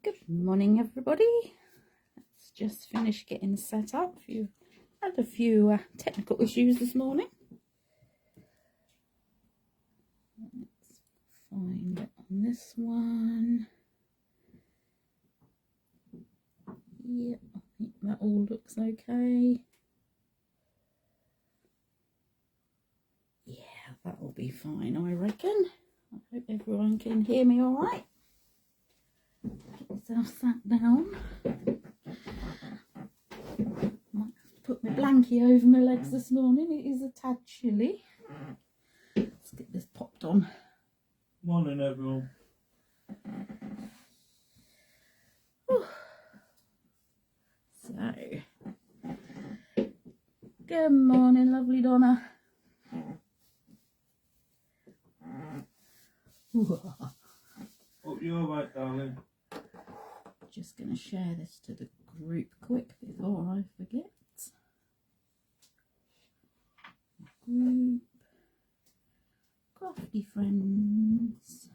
Good morning, everybody. Let's just finish getting set up. Had a few technical issues this morning. Let's find it on this one. Yep, I think that all looks okay. Yeah, that'll be fine, I reckon. I hope everyone can hear me all right. Get myself sat down. Might have to put my blankie over my legs this morning. It is a tad chilly. Let's get this popped on. Morning, everyone. So, good morning, lovely Donna. Hope you're alright, darling. Just going to share this to the group quick before I forget. Group, crafty friends.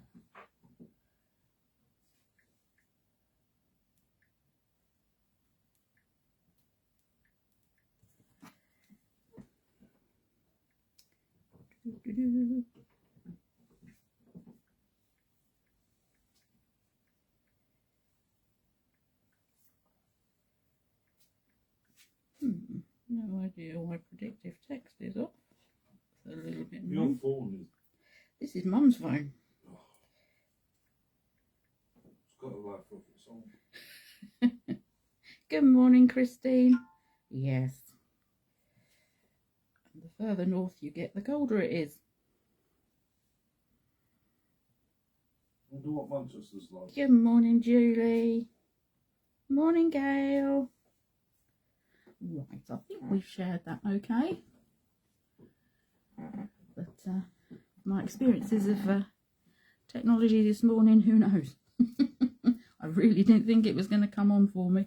No idea why predictive text is off. It's a little bit Your new. phone is. This is Mum's phone. It's got a life of its own. Good morning, Christine. Yes. And the further north you get, the colder it is. I wonder what Manchester's like. Good morning, Julie. Morning, Gail. Right, I think we've shared that okay. But my experiences of technology this morning, who knows? I really didn't think it was going to come on for me.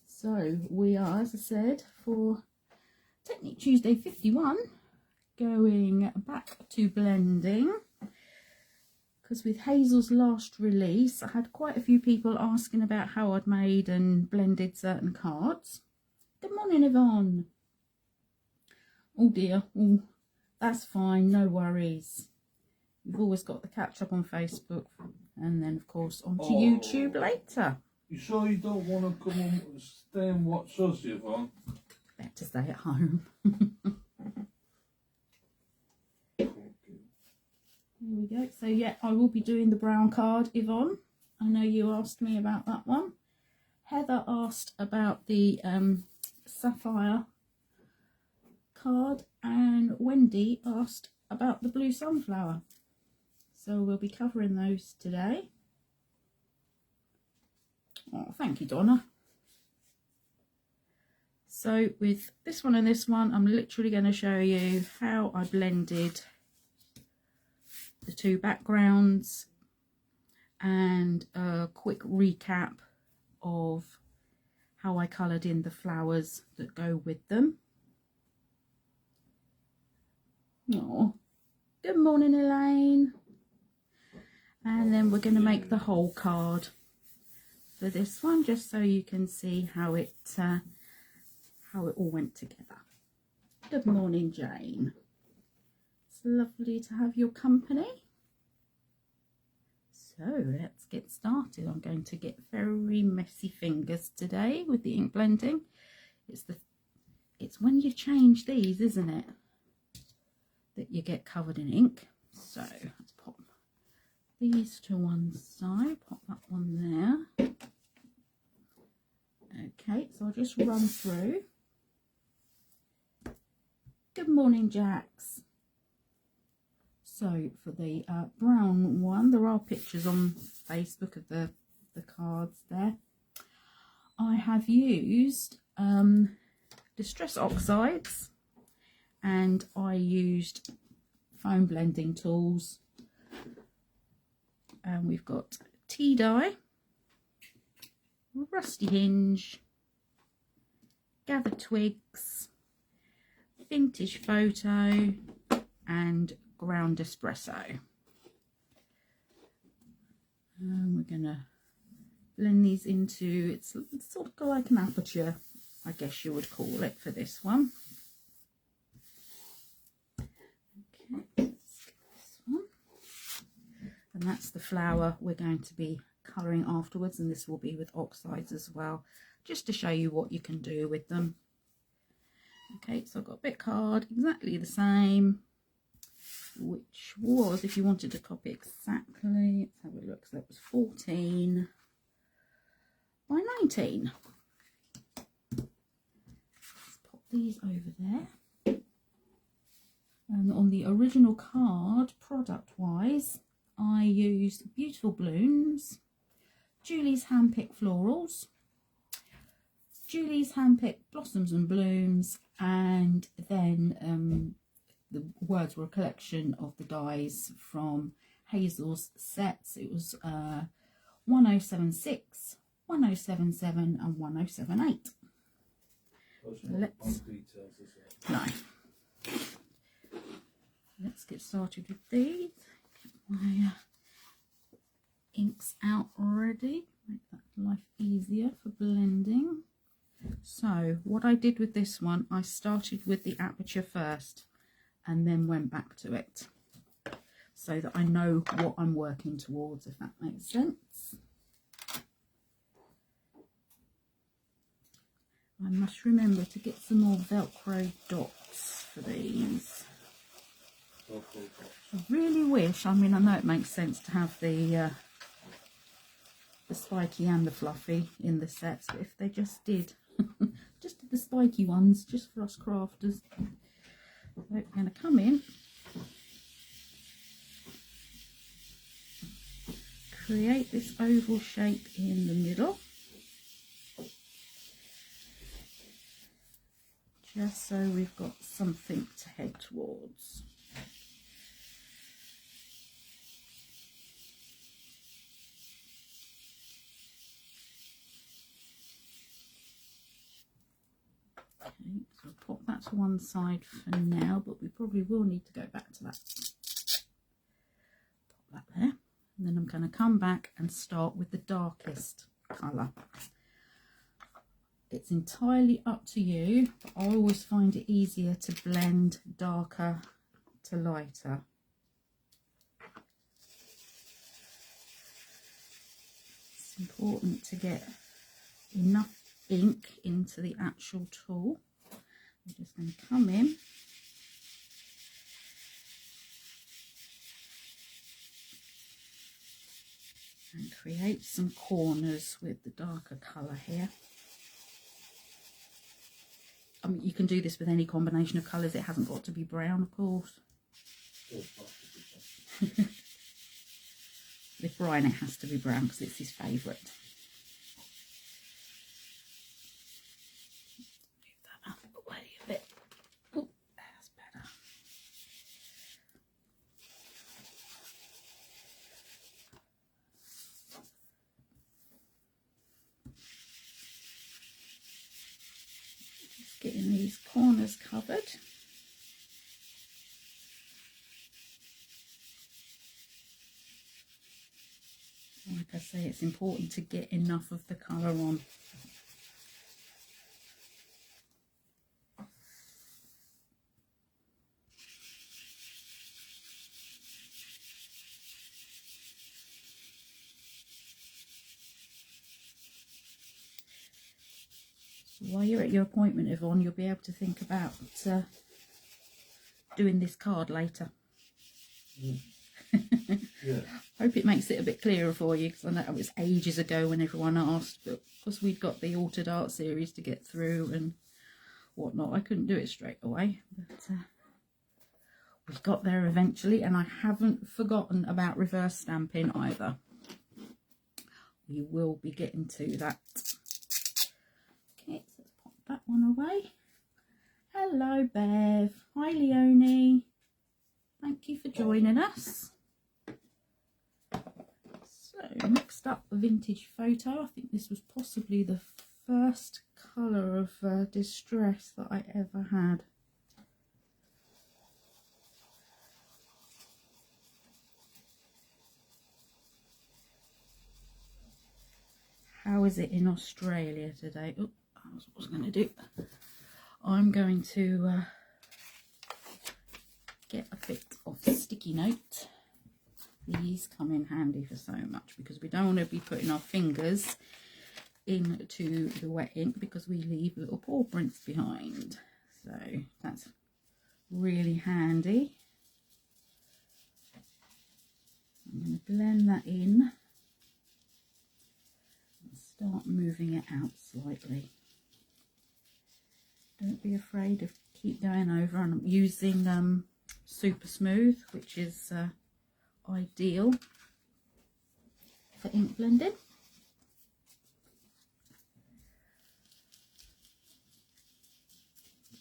So we are, as I said, for Technique Tuesday 51, going back to blending. Because with Hazel's last release, I had quite a few people asking about how I'd made and blended certain cards. Good morning, Yvonne. Oh dear, oh, that's fine, no worries. You've always got the catch up on Facebook and then, of course, onto YouTube later. You sure you don't want to come and stay and watch us, Yvonne? Better stay at home. Here we go. So yeah, I will be doing the brown card, Yvonne. I know you asked me about that one. Heather asked about the sapphire card, and Wendy asked about the blue sunflower. So we'll be covering those today. Oh, thank you, Donna. So with this one and this one, I'm literally going to show you how I blended the two backgrounds and a quick recap of how I coloured in the flowers that go with them. Oh, good morning, Elaine. And then we're going to make the whole card for this one, just so you can see how it all went together. Good morning, Jane. It's lovely to have your company. So let's get started. I'm going to get very messy fingers today with the ink blending. It's when you change these, isn't it, that you get covered in ink. So let's pop these to one side, pop that one there. Okay, so I'll just run through. Good morning, Jax. So for the brown one, there are pictures on Facebook of the cards there. I have used Distress Oxides, and I used foam blending tools. And we've got tea dye, rusty hinge, gathered twigs, vintage photo, and ground espresso. And we're going to blend these into, it's sort of like an aperture, I guess you would call it, for this one. Okay, let's get this one. And that's the flower we're going to be colouring afterwards, and this will be with oxides as well, just to show you what you can do with them. Okay, so I've got a bit card, exactly the same, which was, if you wanted to copy exactly, let's have a look, so that was 14 by 19. Let's pop these over there. And on the original card, product-wise, I used Beautiful Blooms, Julie's Handpicked Florals, Julie's Handpicked Blossoms and Blooms, and then the words were a collection of the dies from Hazel's sets. It was 1076, 1077 and 1078. Let's, no. Let's get started with these. Get my inks out already, make that life easier for blending. So what I did with this one, I started with the aperture first and then went back to it, so that I know what I'm working towards, if that makes sense. I must remember to get some more Velcro dots for these. I really wish, I mean, I know it makes sense to have the spiky and the fluffy in the sets, but if they just did the spiky ones just for us crafters. So we're going to come in, create this oval shape in the middle, just so we've got something to head towards. Okay, so I'll pop that to one side for now, but we probably will need to go back to that. Pop that there, and then I'm going to come back and start with the darkest colour. It's entirely up to you, but I always find it easier to blend darker to lighter. It's important to get enough ink into the actual tool. I'm just going to come in and create some corners with the darker colour here. I mean, you can do this with any combination of colours, it hasn't got to be brown, of course. With Brian it has to be brown because it's his favourite. Move that out of the way a bit. Oh, that's better. Just getting these corners covered. Like I say, it's important to get enough of the colour on. So while you're at your appointment, Yvonne, you'll be able to think about doing this card later. Yeah. Hope it makes it a bit clearer for you, because I know it was ages ago when everyone asked, but because we'd got the Altered Art series to get through and whatnot, I couldn't do it straight away, but we got there eventually, and I haven't forgotten about reverse stamping either. We will be getting to that. Okay, so let's pop that one away. Hello Bev. Hi Leonie. Thank you for joining us. So next up, a vintage photo. I think this was possibly the first colour of distress that I ever had. how is it in Australia today? Oh, that's what I was going to do. I'm going to get a bit of sticky note. These come in handy for so much because we don't want to be putting our fingers into the wet ink because we leave little paw prints behind. So that's really handy. I'm going to blend that in and start moving it out slightly. Don't be afraid of keep going over, and I'm using super smooth, which is ideal for ink blending.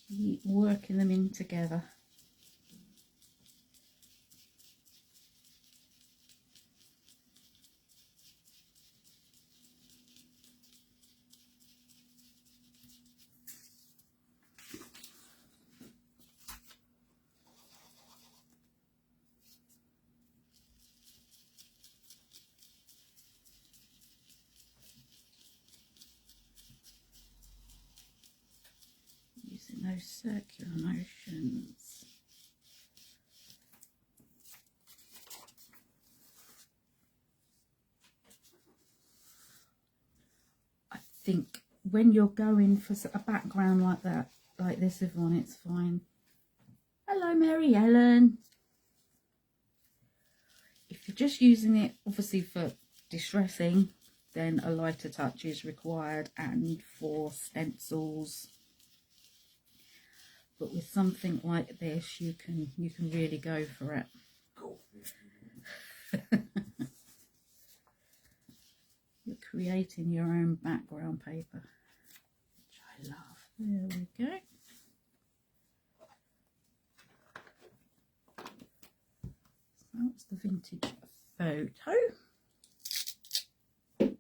Keep working them in together. Using those circular motions. I think when you're going for a background like that, like this, Yvonne, it's fine. Hello, Mary Ellen. If you're just using it, obviously, for distressing, then a lighter touch is required, and for stencils. But with something like this, you can really go for it. You're creating your own background paper, which I love. There we go. So that's the vintage photo. And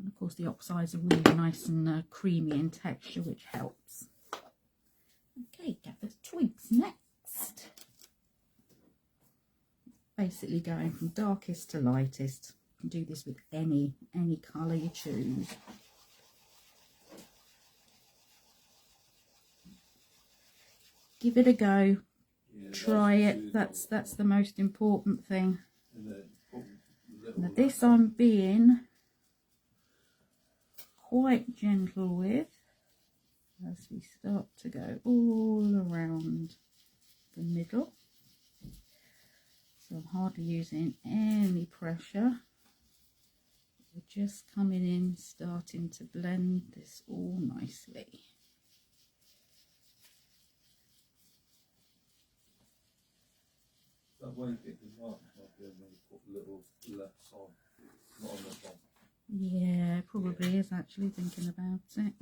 of course the oxides are really nice and creamy in texture, which helps. Okay, get the twigs next. Basically going from darkest to lightest. You can do this with any colour you choose. Give it a go. Yeah, Try it. That's the most important thing. Now this I'm being quite gentle with as we start to go all around the middle. So I'm hardly using any pressure. We're just coming in, starting to blend this all nicely. That way it can mark might be able to put little lefts on, not on the top. Yeah, probably is actually thinking about it.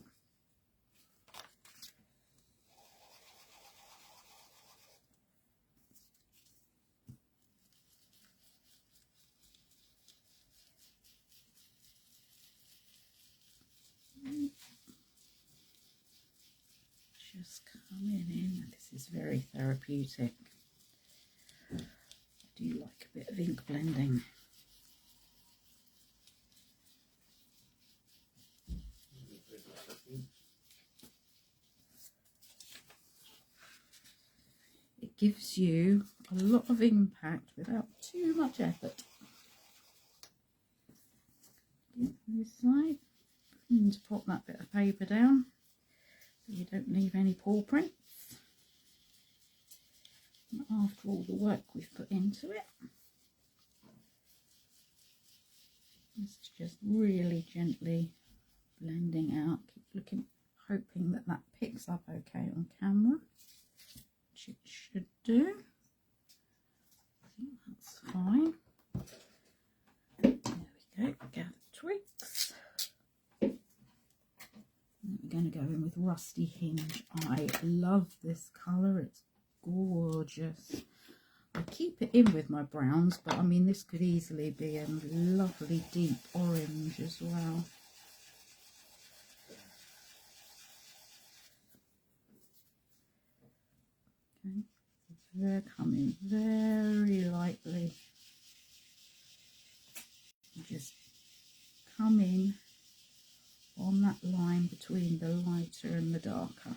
Just coming in. This is very therapeutic. I do like a bit of ink blending. It gives you a lot of impact without too much effort. This side, and pop that bit of paper down so you don't leave any paw prints. And after all the work we've put into it, it's just really gently blending out. Keep looking, hoping that that picks up okay on camera, which it should do. I think that's fine. There we go. Gather twigs. And we're going to go in with Rusty Hinge. I love this colour. It's gorgeous. I keep it in with my browns, but I mean this could easily be a lovely deep orange as well. Okay, they're coming very lightly. Just come come in on that line between the lighter and the darker.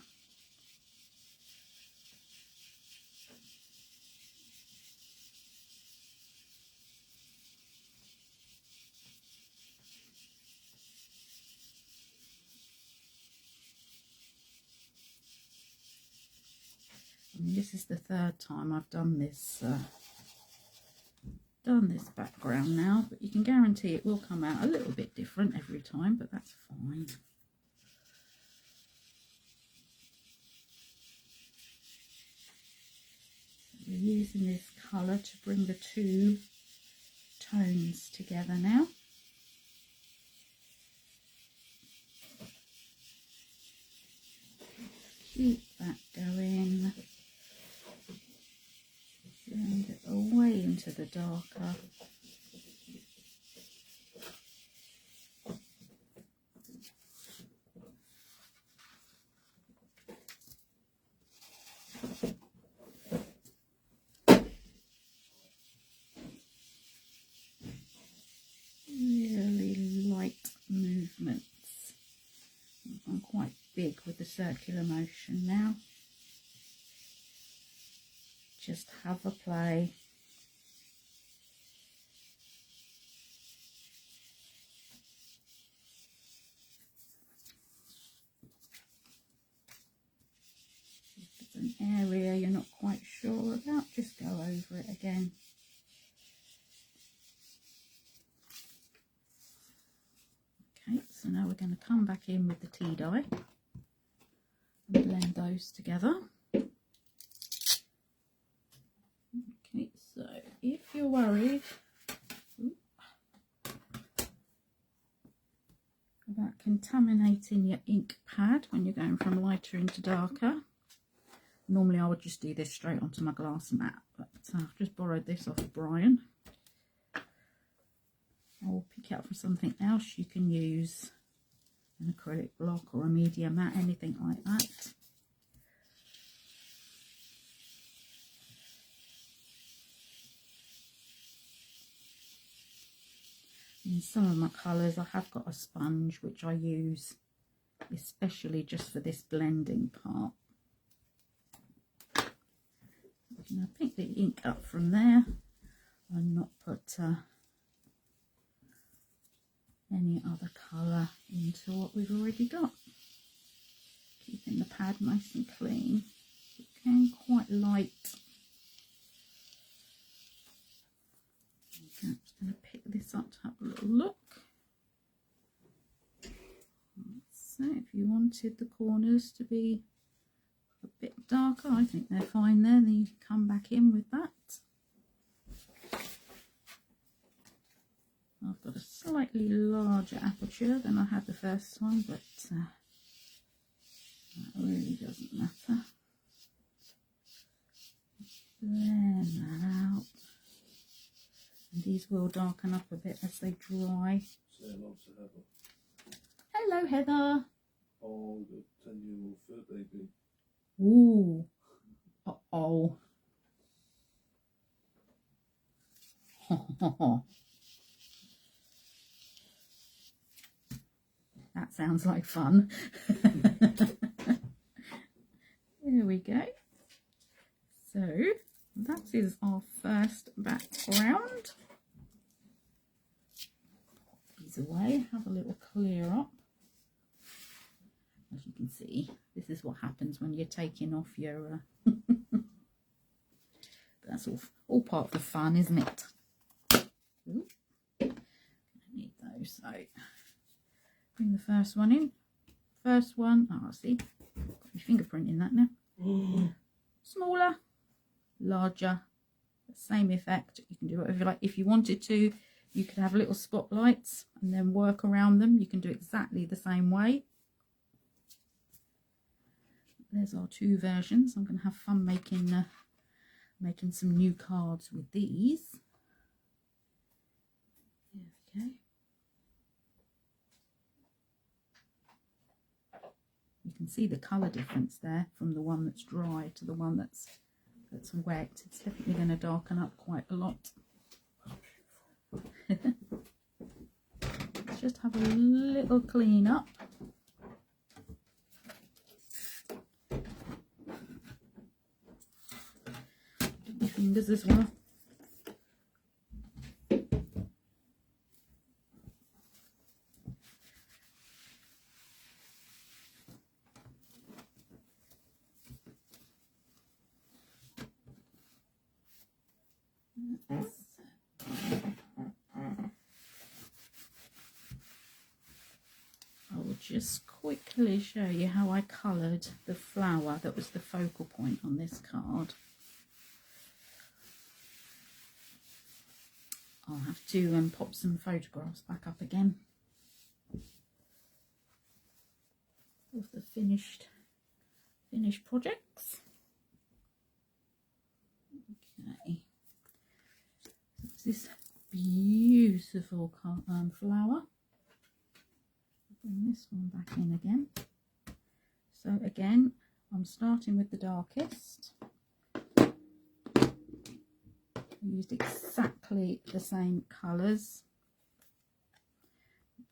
And this is the third time I've done this background now, but you can guarantee it will come out a little bit different every time, but that's fine. We're using this colour to bring the two tones together now. Keep that going. Blend it away into the darker. Really light movements. I'm quite big with the circular motion now. Just have a play. If there's an area you're not quite sure about, just go over it again. Okay, so now we're going to come back in with the tea dye and blend those together. Okay, so if you're worried about contaminating your ink pad when you're going from lighter into darker, normally I would just do this straight onto my glass mat, but I've just borrowed this off Brian. I'll pick it up for something else. You can use an acrylic block or a media mat, anything like that. In some of my colours I have got a sponge which I use especially just for this blending part. I'm going to pick the ink up from there and not put any other colour into what we've already got. Keeping the pad nice and clean. It can quite light. Okay, I'm just going to pick this up to have a little look. So if you wanted the corners to be a bit darker, I think they're fine there. Then you can come back in with that. I've got a slightly larger aperture than I had the first time, but that really doesn't matter. Blend that out. And these will darken up a bit as they dry. Say hello to Heather. Hello, Heather. Oh, the 10-year-old fur baby. Ooh. Uh-oh. That sounds like fun. There we go. So that is our first background. Put these away, have a little clear up. As you can see, this is what happens when you're taking off your that's all part of the fun, isn't it? Ooh. I need those. So bring the first one in. First one, oh, see, got my fingerprint in that now. Smaller, larger, same effect. You can do whatever you like. If you wanted to, you could have little spotlights and then work around them. You can do exactly the same way. There's our two versions. I'm going to have fun making making some new cards with these. There we go. You can see the colour difference there from the one that's dry to the one that's wet. It's definitely going to darken up quite a lot. just have a little clean up. Your fingers as well. I will just quickly show you how I coloured the flower that was the focal point on this card. I'll have to pop some photographs back up again of the finished projects. Okay, so it's this beautiful flower. Bring this one back in again. So again, I'm starting with the darkest. I used exactly the same colours.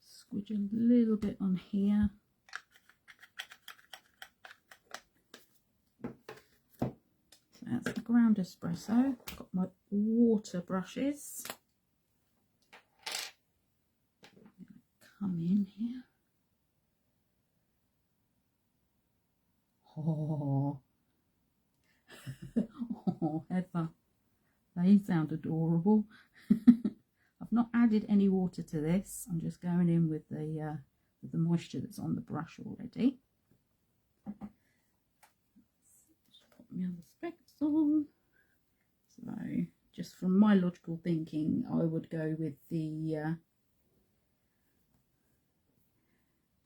Squidge a little bit on here. So that's the ground espresso. I've got my water brushes. Come in here. Oh, oh, Heather, they sound adorable. I've not added any water to this. I'm just going in with the moisture that's on the brush already. Just put my other specs on. So, just from my logical thinking, I would go with the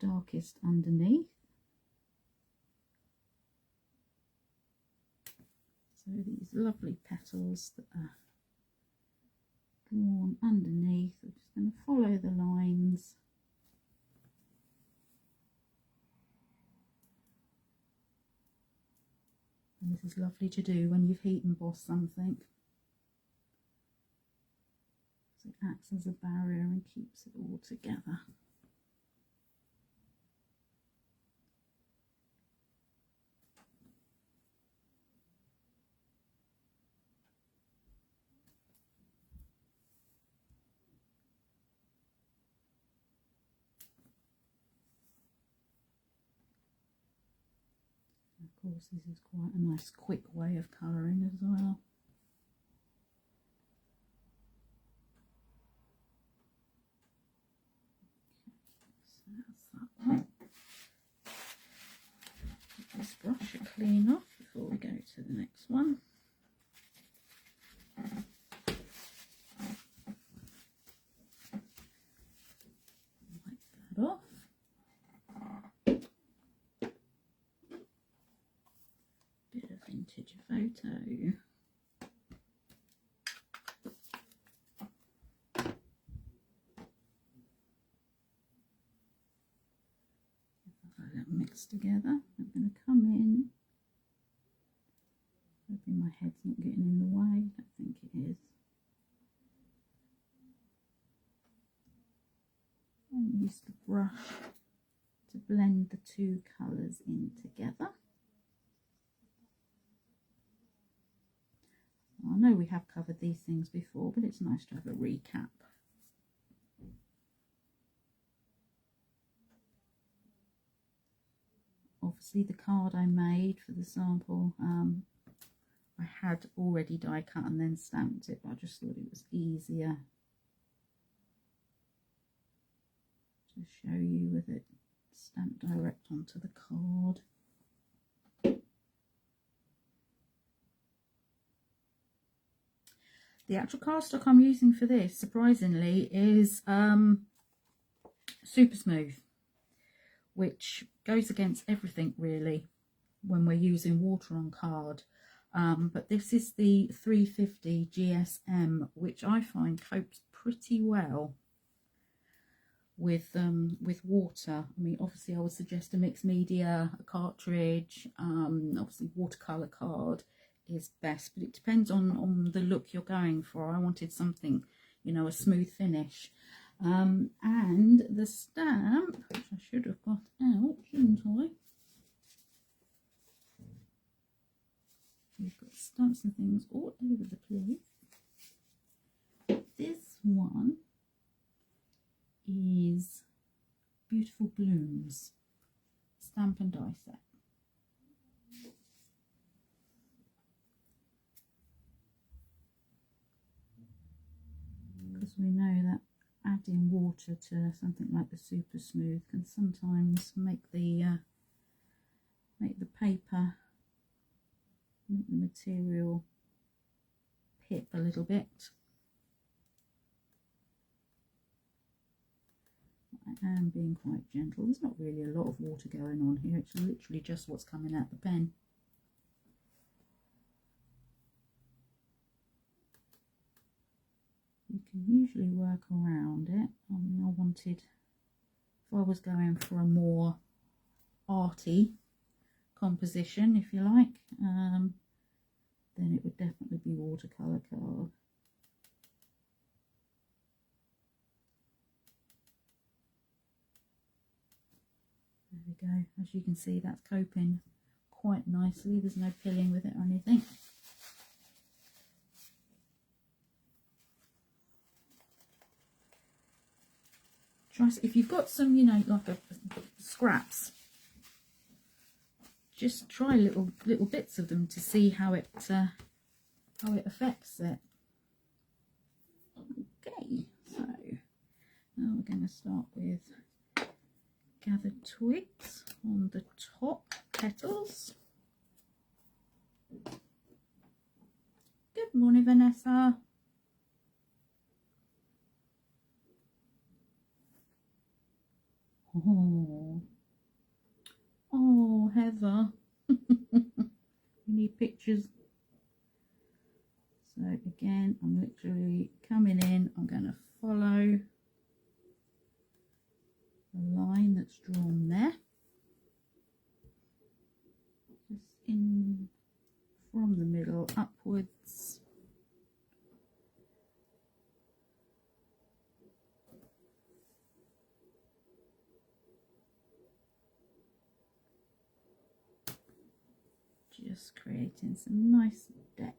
darkest underneath. So these lovely petals that are drawn underneath, we're just going to follow the lines. And this is lovely to do when you've heat embossed something. So it acts as a barrier and keeps it all together. Of course, this is quite a nice quick way of colouring as well. Okay, so that's that one. Get this brush a clean off before we go to the next one. Wipe that off. Vintage photo. Mixed together. I'm going to come in. Hoping my head's not getting in the way. I don't think it is. And use the brush to blend the two colours in together. I know we have covered these things before, but it's nice to have a recap. Obviously the card I made for the sample, I had already die cut and then stamped it, but I just thought it was easier to show you with it stamped direct onto the card. The actual cardstock I'm using for this, surprisingly, is super smooth, which goes against everything really when we're using water on card. But this is the 350 GSM, which I find copes pretty well with water. I mean, obviously I would suggest a mixed media, a cartridge, obviously watercolour card is best, but it depends on the look you're going for. I wanted something, you know, a smooth finish. And the stamp, which I should have got out, shouldn't I? We've got stamps and things all over the place. This one is Beautiful Blooms stamp and die set. Because we know that adding water to something like the Super Smooth can sometimes make the paper, make the material pip a little bit. I am being quite gentle. There's not really a lot of water going on here. It's literally just what's coming out the pen. You can usually work around it. I mean, I wanted, if I was going for a more arty composition, if you like, then it would definitely be watercolour card. There we go. As you can see, that's coping quite nicely. There's no pilling with it or anything. Try, if you've got some, you know, like scraps, just try little bits of them to see how it affects it. Okay, so now we're going to start with gathered twigs on the top petals. Good morning, Vanessa. Oh, Heather. We need pictures. So again, I'm literally coming in. I'm going to follow the line that's drawn there. Just in from the middle upwards. Just creating some nice depth.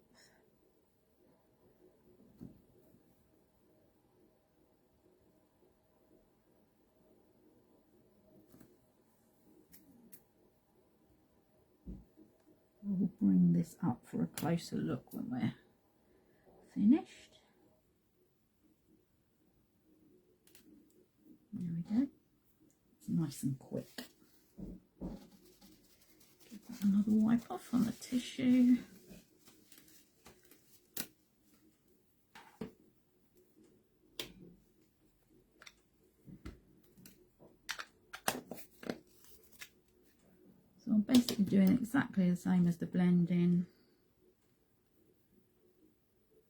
We'll bring this up for a closer look when we're finished. There we go. It's nice and quick. Give that another wipe off on the tissue. So I'm basically doing exactly the same as the blending.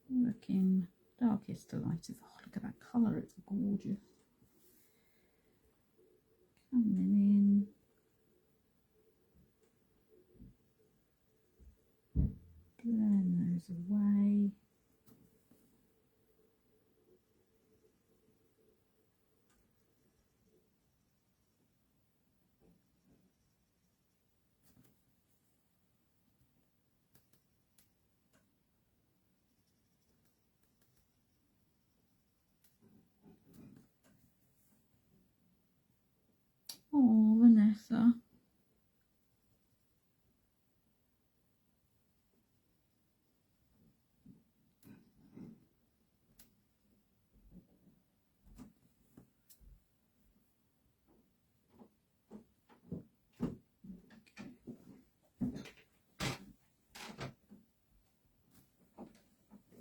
Working darkest to lightest. Oh, look at that colour, it's gorgeous. Coming in. Blend those away. Oh, Vanessa.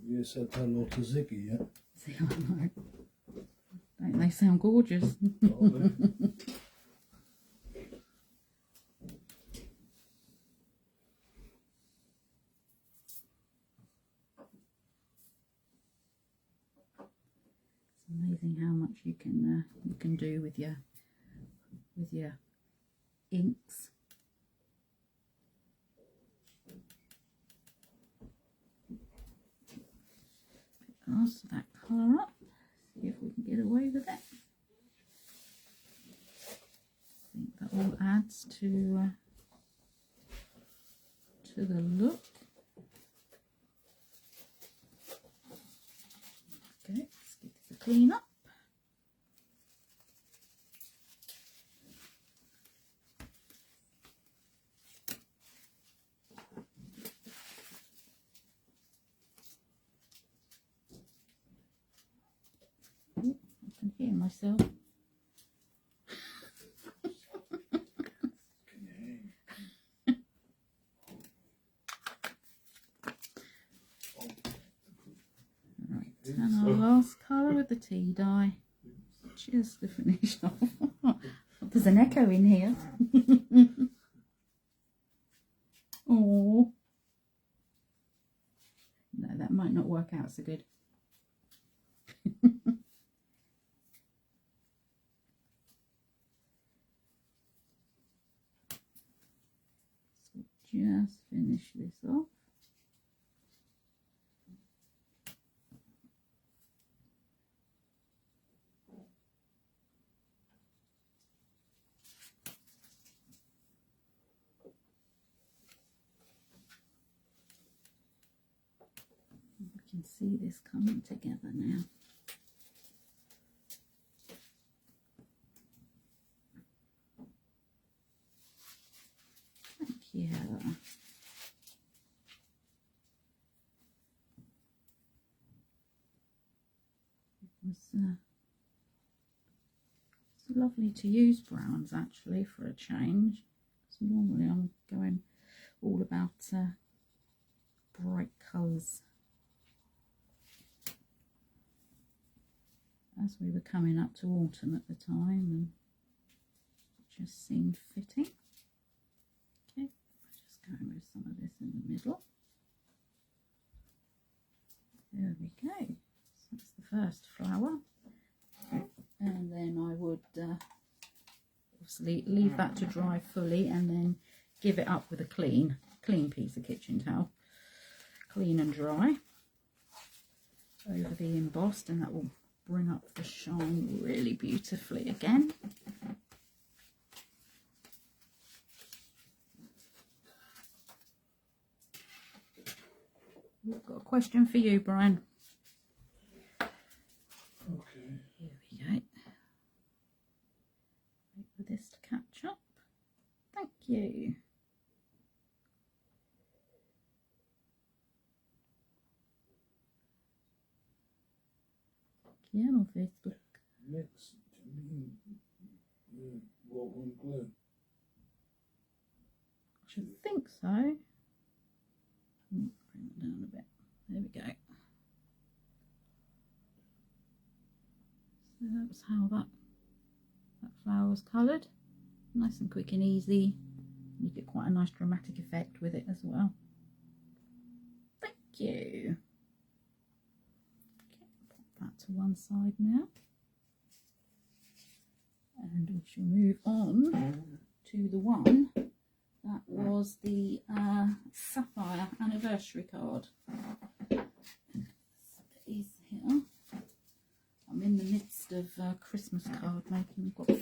You said hello to Ziggy yet? See, I know. Don't they sound gorgeous? Probably. It's amazing how much you can do with your inks. Ask that colour up. See if we can get get away with it. I think that all adds to the look. Okay, let's give this a clean up. Ooh, I can hear myself. And our last colour with the tea dye, just to finish off. There's an echo in here. Oh, no, that might not work out so good. So just finish this off. We can see this coming together now. Thank you. It's lovely to use browns actually for a change. So normally I'm going all about bright colours. As we were coming up to autumn at the time, and it just seemed fitting. Okay, just going with some of this in the middle. There we go. So that's the first flower, and then I would obviously leave that to dry fully, and then give it up with a clean piece of kitchen towel, clean and dry, over the embossed, and that will bring up the shine really beautifully again. We've got a question for you, Brian. Okay. Here we go. Wait for this to catch up. Thank you. Yeah, on Facebook. Next, do you mean water and glue? I should think so. Bring it down a bit. There we go. So that's how that flower was coloured. Nice and quick and easy. You get quite a nice dramatic effect with it as well. Thank you. That to one side now, and we shall move on to the one that was the sapphire anniversary card. These here. I'm in the midst of Christmas card making. I've got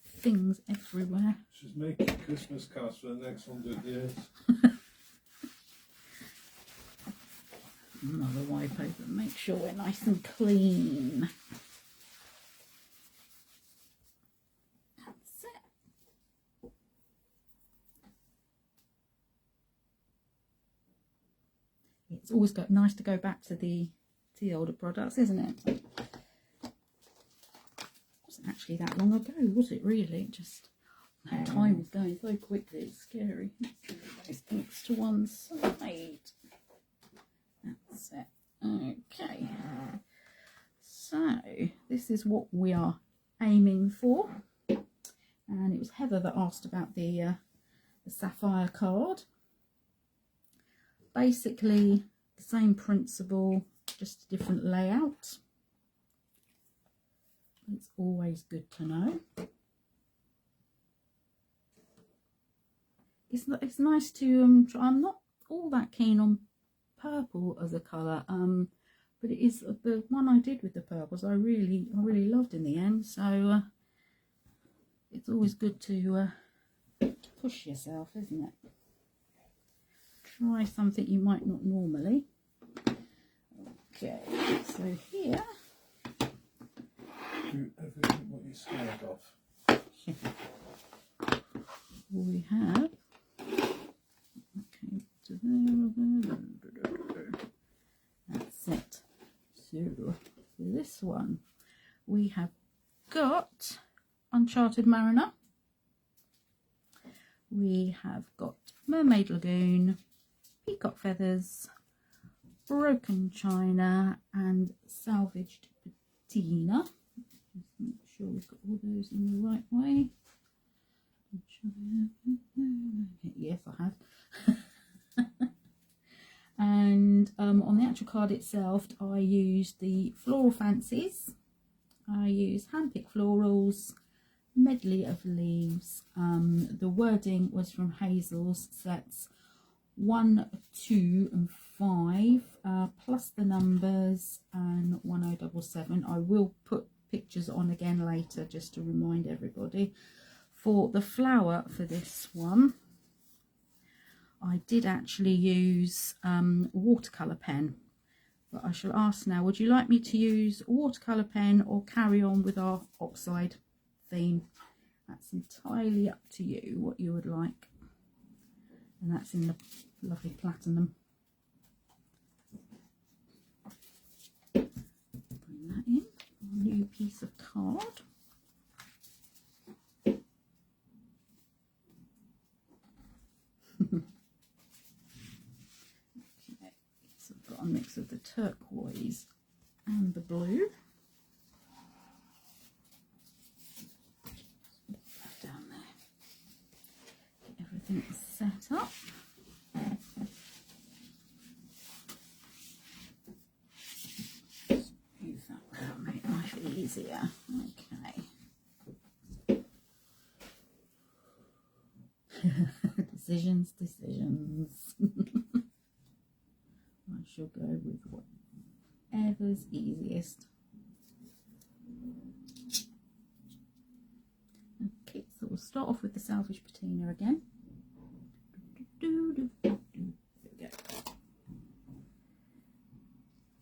things everywhere. She's making Christmas cards for the next 100 years. Another wipe over, make sure we're nice and clean. That's it. It's always nice to go back to the older products, isn't it? It wasn't actually that long ago, was it really? Just time was going so quickly, it's scary. Those things to one side. That's it. Okay. So this is what we are aiming for, and it was Heather that asked about the sapphire card. Basically the same principle, just a different layout. It's always good to know. It's nice to try. I'm not all that keen on purple as a colour, but it is the one I did with the purples. I really loved in the end. So it's always good to push yourself, isn't it? Try something you might not normally. Okay, so here. Do everything what you're scared of. We have, okay, to there, that's it. So for this one we have got Uncharted Mariner, we have got Mermaid Lagoon, Peacock Feathers, Broken China and Salvaged Patina. Just make sure we've got all those in the right way. Yes, I have. And on the actual card itself, I used the Floral Fancies. I used handpicked florals, medley of leaves. The wording was from Hazel's sets 1, 2 and 5, plus the numbers and 1077. I will put pictures on again later just to remind everybody. For the flower for this one, I did actually use watercolour pen, but I shall ask now, would you like me to use a watercolour pen or carry on with our oxide theme? That's entirely up to you what you would like. And that's in the lovely platinum. Bring that in, a new piece of card. Okay, so I've got a mix of the turquoise and the blue. Put that down there. Get everything set up. Use that round, make life easier. Okay. Decisions. I shall go with whatever's easiest. Okay, so we'll start off with the Salvage Patina again. There we go.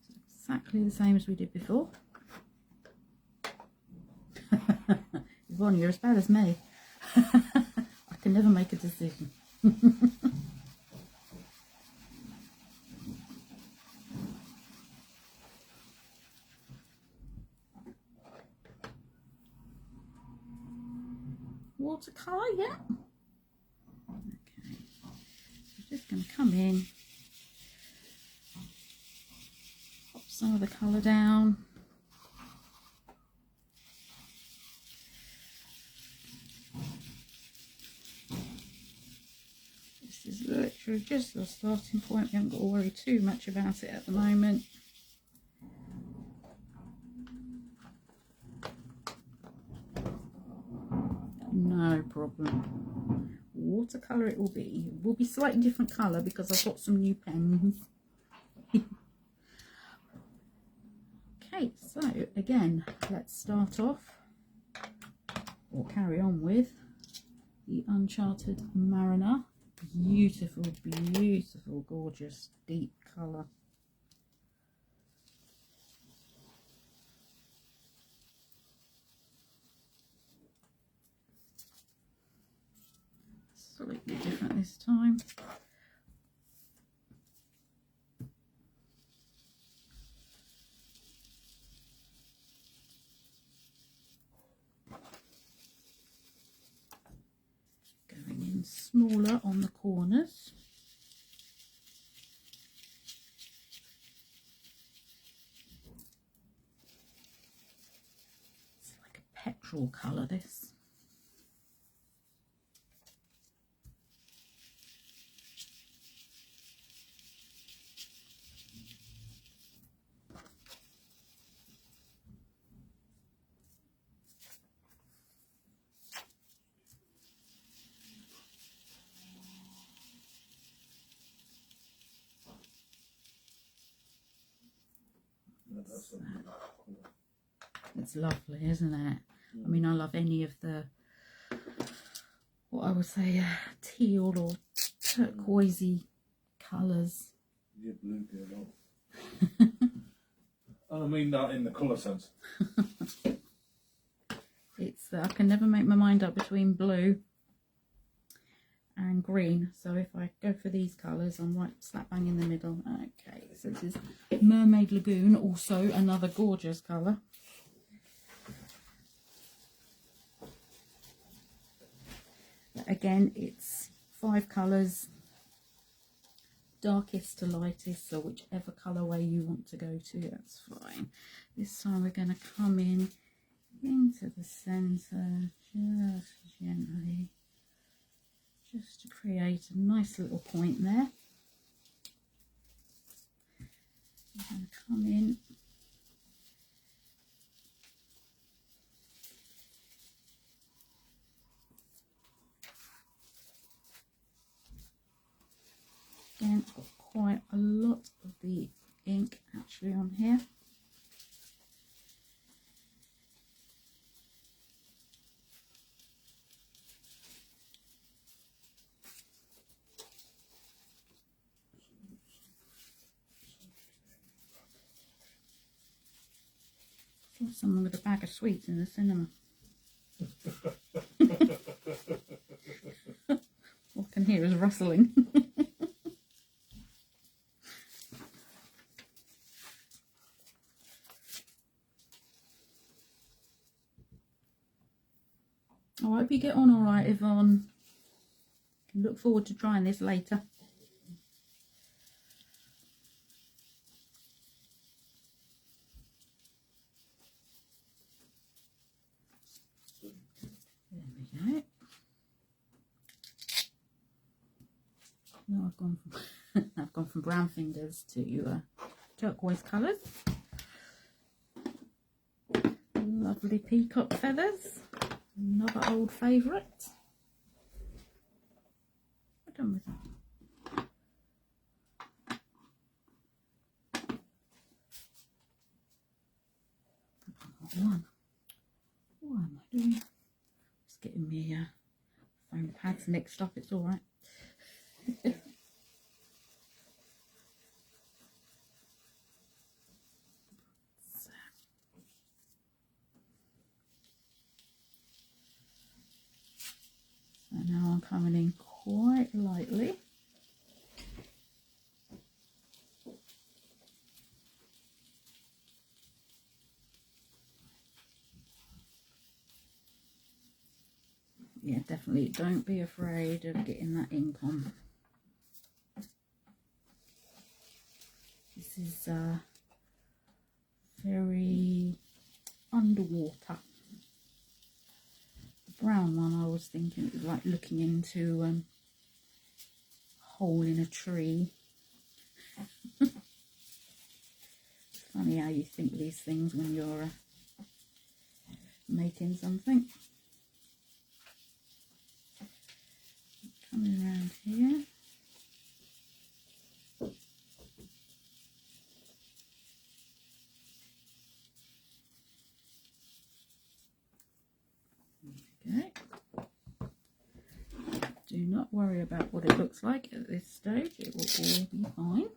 So exactly the same as we did before. Yvonne, you're as bad as me. I can never make a decision. Watercolour, yeah. Okay, so just going to come in, pop some of the colour down. This is literally just the starting point. We haven't got to worry too much about it at the moment. No problem. Watercolour it will be. It will be slightly different colour because I've got some new pens. Okay, so again, let's start off or carry on with the Uncharted Mariner. Beautiful, beautiful, gorgeous, deep colour. Slightly different this time. Going in smaller on the corners. It's like a petrol colour, this. Yeah, that's a nice colour. It's lovely, isn't it? I mean, I love any of the, what I would say, teal or turquoisey colours. Yeah, blue girl. And I mean that in the colour sense. It's I can never make my mind up between blue and green, so if I go for these colours, I'm right slap bang in the middle. Okay, so this is Mermaid Lagoon, also another gorgeous colour. Again, it's 5 colours, darkest to lightest, so whichever colourway you want to go to, that's fine. This time we're going to come in into the centre, just gently, just to create a nice little point there. I'm going to come in again. I've got quite a lot of the ink actually on here. Someone with a bag of sweets in the cinema. All I can hear is rustling. I hope you get on alright, Yvonne. Can look forward to trying this later. There we go. Now I've gone from brown fingers to turquoise colours. Lovely peacock feathers, another old favourite. We're done with that. One. What am I doing? Just getting me foam pads mixed up. It's all right. So now I'm coming in quite lightly. Yeah, definitely don't be afraid of getting that ink on. This is very underwater. The brown one, I was thinking it was like looking into a hole in a tree. It's funny how you think these things when you're making something. Coming around here. Okay. Do not worry about what it looks like at this stage. It will all be fine.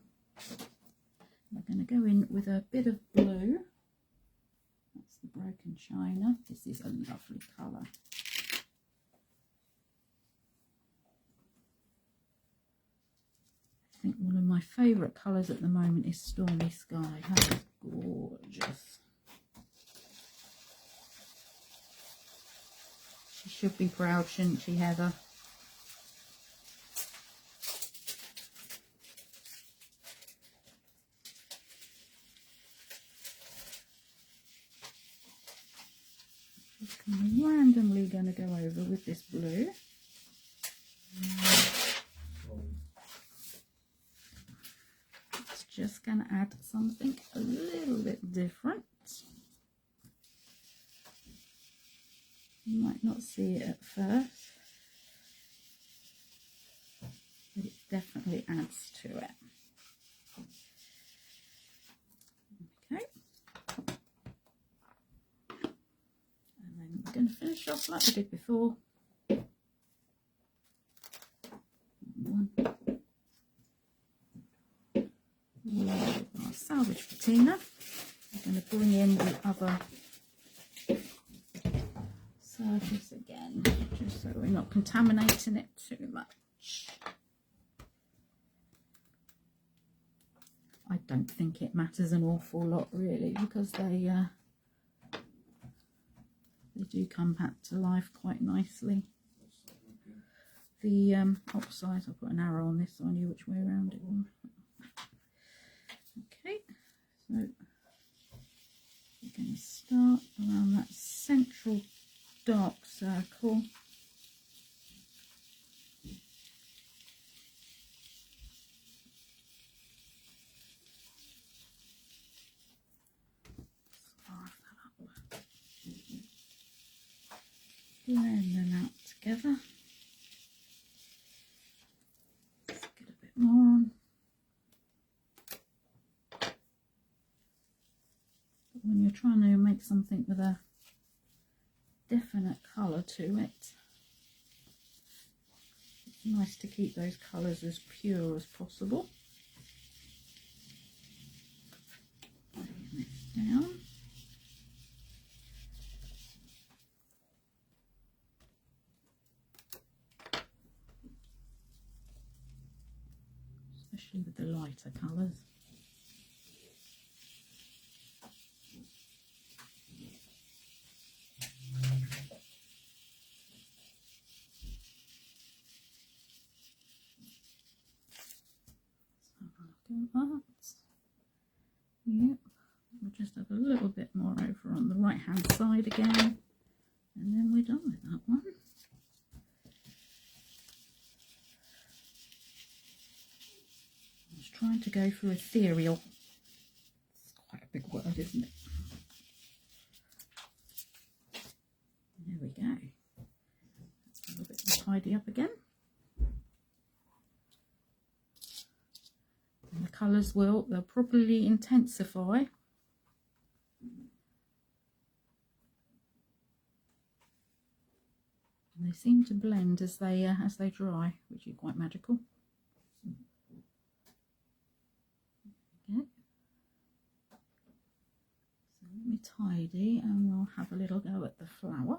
We're going to go in with a bit of blue. That's the broken china. This is a lovely colour. I think one of my favourite colours at the moment is Stormy Sky. That is gorgeous. She should be proud, shouldn't she, Heather? I'm randomly going to go over with this blue. It's just going to add something a little bit different. You might not see it at first, but it definitely adds to it. Okay, going to finish off like we did before. One. Our salvage patina. I'm going to bring in the other surface again, just so we're not contaminating it too much. I don't think it matters an awful lot really, because they do come back to life quite nicely. The oxide, I'll put an arrow on this so I knew which way around it was. Okay, so we're going to start around that central dark circle. Blend them out together. Let's get a bit more on. But when you're trying to make something with a definite colour to it, it's nice to keep those colours as pure as possible. Bring this down. Especially with the lighter colours. Yep, we'll just have a little bit more over on the right hand side again, and then we're done with that one. I was trying to go for ethereal. It's quite a big word, isn't it? There we go. That's a little bit tidy up again. And the colours they'll probably intensify. And they seem to blend as they dry, which is quite magical. Okay. So let me tidy and we'll have a little go at the flower.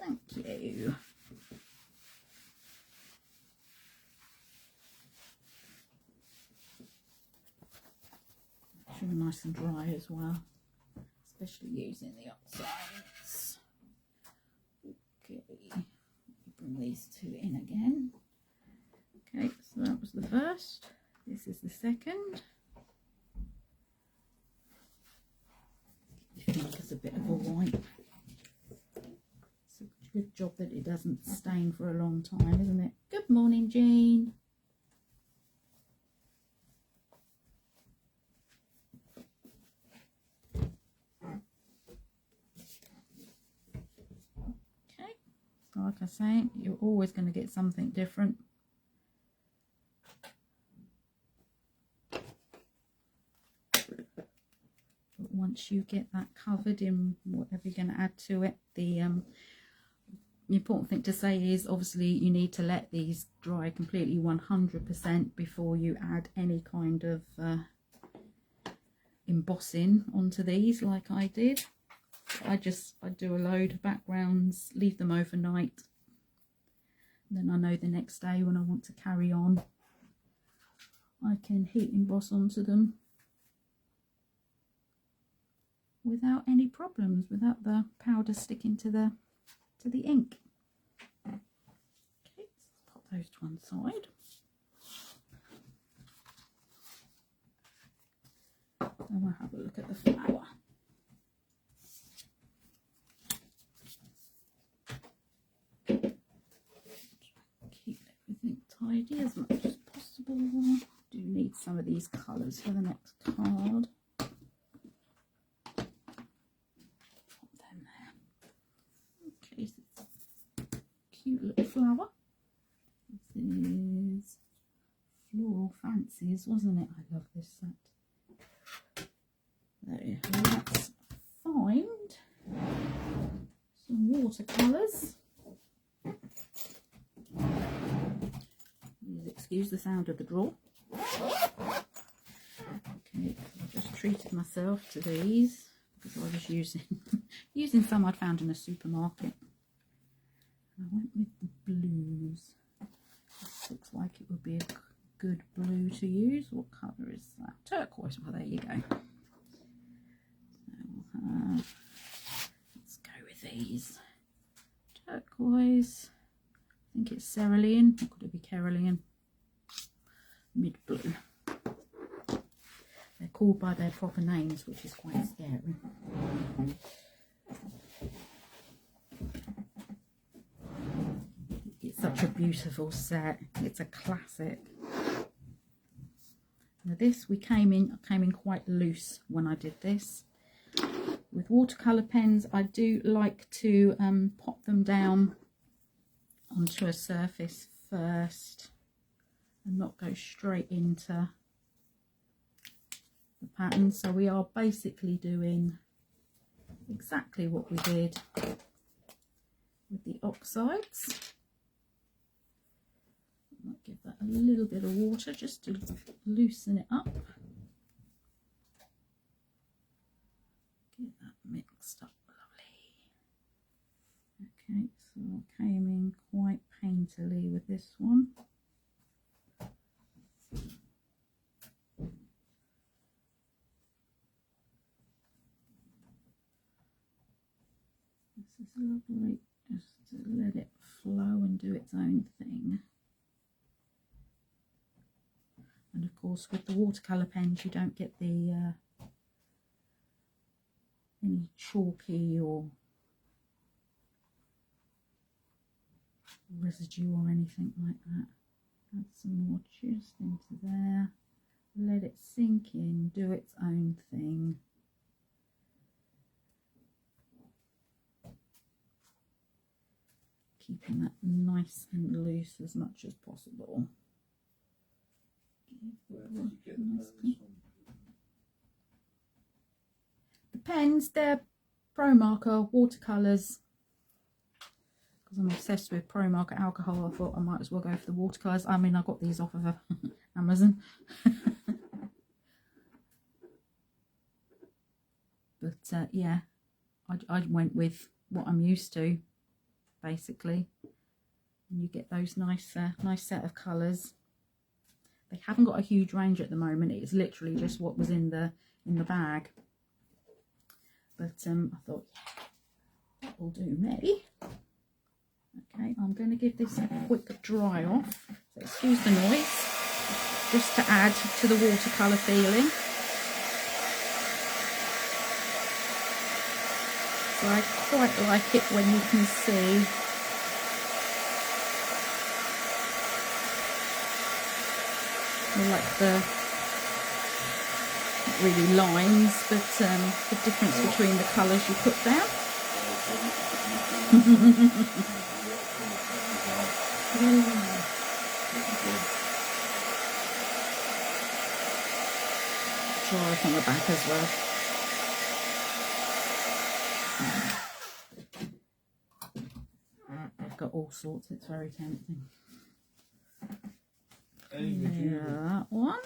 Thank you. Should be nice and dry as well, especially using the oxides. Okay, bring these two in again. Okay, so that was the first. This is the second. I think it's a bit of a wipe. It's a good job that it doesn't stain for a long time, isn't it? Good morning, Jean. Okay, so like I say, you're always going to get something different. Once you get that covered in whatever you're going to add to it, the important thing to say is obviously you need to let these dry completely 100% before you add any kind of embossing onto these like I did. I do a load of backgrounds, leave them overnight, then I know the next day when I want to carry on I can heat emboss onto them without any problems, without the powder sticking to the ink. Okay, let's pop those to one side. And we'll have a look at the flower. Keep everything tidy as much as possible. Do need some of these colours for the next card. cute little flower. This is Floral Fancies, wasn't it? I love this set. There, let's find some watercolours. Please excuse the sound of the drawer. Okay, I just treated myself to these because I was using some I'd found in a supermarket. I went with the blues. This looks like it would be a good blue to use. What colour is that? Turquoise. Well, there you go. So, let's go with these. Turquoise. I think it's cerulean. Or could it be Carolean? Mid blue. They're called by their proper names, which is quite scary. It's such a beautiful set. It's a classic. Now this came in quite loose when I did this. With watercolour pens, I do like to pop them down onto a surface first and not go straight into the pattern. So we are basically doing exactly what we did with the oxides. I might give that a little bit of water just to loosen it up. Get that mixed up lovely. Okay, so I came in quite painterly with this one. This is lovely, just to let it flow and do its own thing. And of course with the watercolour pens you don't get the any chalky or residue or anything like that. Add some more just into there. Let it sink in, do its own thing. Keeping that nice and loose as much as possible. The pens, they're Pro Marker watercolours. Because I'm obsessed with Pro Marker alcohol, I thought I might as well go for the watercolours. I mean, I got these off of Amazon. But yeah, I went with what I'm used to, basically. And you get those nice set of colours. They haven't got a huge range at the moment. It's literally just what was in the bag. But I thought, yeah, that will do me. Okay, I'm going to give this a quick dry off. So excuse the noise, just to add to the watercolour feeling. So I quite like it when you can see like the, not really lines, but the difference between the colours you put down. Dry it on the back as well. I've got all sorts, it's very tempting. Yeah, that one.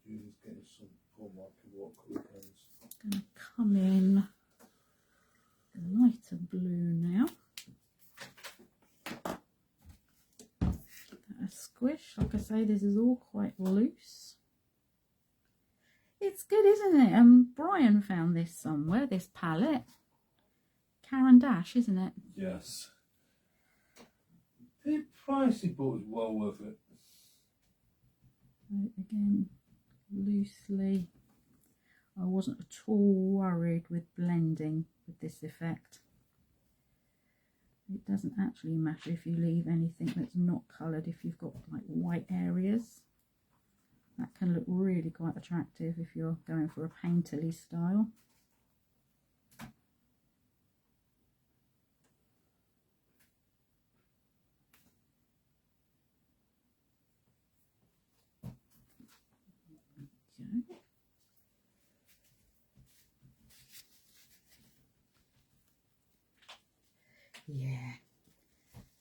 Julie's getting some watercolour pens. Going to come in a lighter blue now. Give that a squish. Like I say, this is all quite loose. It's good, isn't it? Brian found this somewhere, this palette. Karen Dash, isn't it? Yes. The price he bought is well worth it. Again, loosely. I wasn't at all worried with blending with this effect. It doesn't actually matter if you leave anything that's not coloured, if you've got like white areas. That can look really quite attractive if you're going for a painterly style. yeah,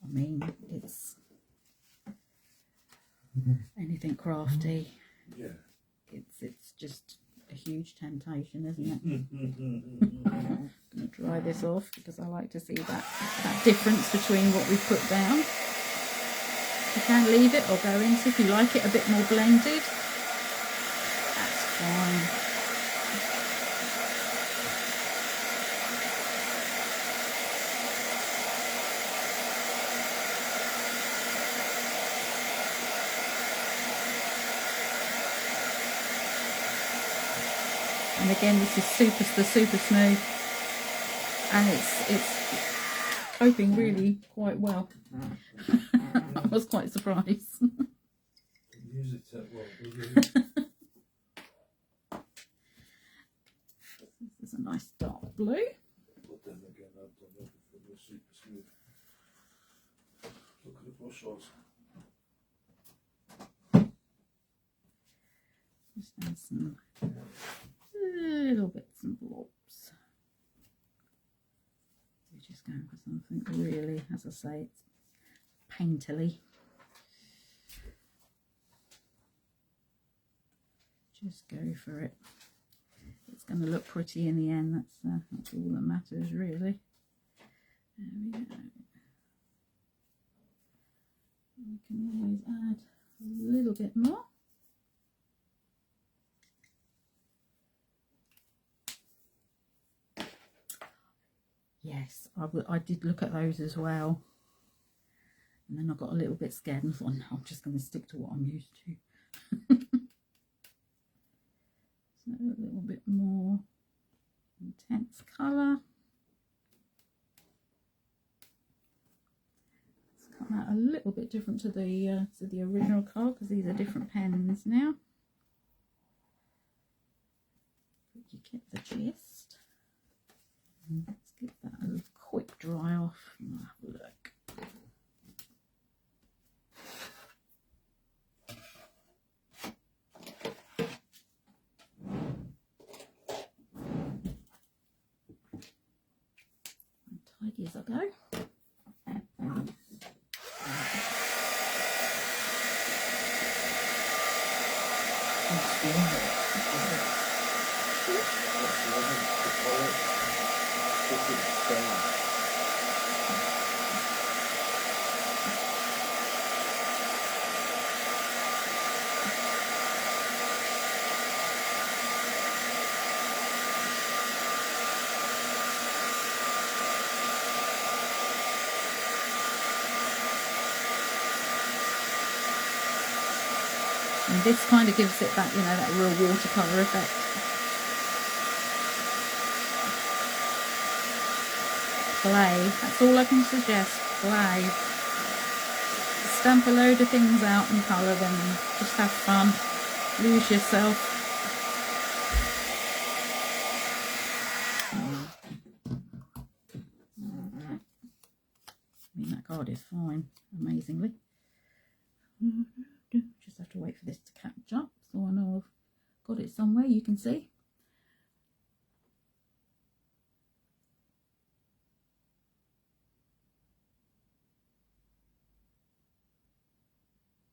I mean, it's anything crafty. Yeah. It's just a huge temptation, isn't it? I'm going to dry this off because I like to see that difference between what we've put down. You can leave it or go into if you like it a bit more blended. That's fine. And again, this is super smooth, and it's coping really quite well. I was quite surprised. Use it well. This is a nice dark blue. But then again, I've done everything with super smooth. Look at the brush shots. Just add some little bits and blobs. We're just going for something really, as I say, it's painterly. Just go for it. It's going to look pretty in the end. That's all that matters, really. There we go. We can always add a little bit more. Yes, I did look at those as well, and then I got a little bit scared and thought, no, I'm just going to stick to what I'm used to. So a little bit more intense colour. It's come out a little bit different to the original card because these are different pens now. But you get the gist. Let's give that a quick dry off and we'll have a look. Tidy as I go. And this kind of gives it that, you know, that real watercolour effect. Play, that's all I can suggest, play. Stamp a load of things out and colour them, just have fun, lose yourself. I mean, that card is fine, amazingly. Just have to wait for this to catch up so I know I've got it somewhere you can see.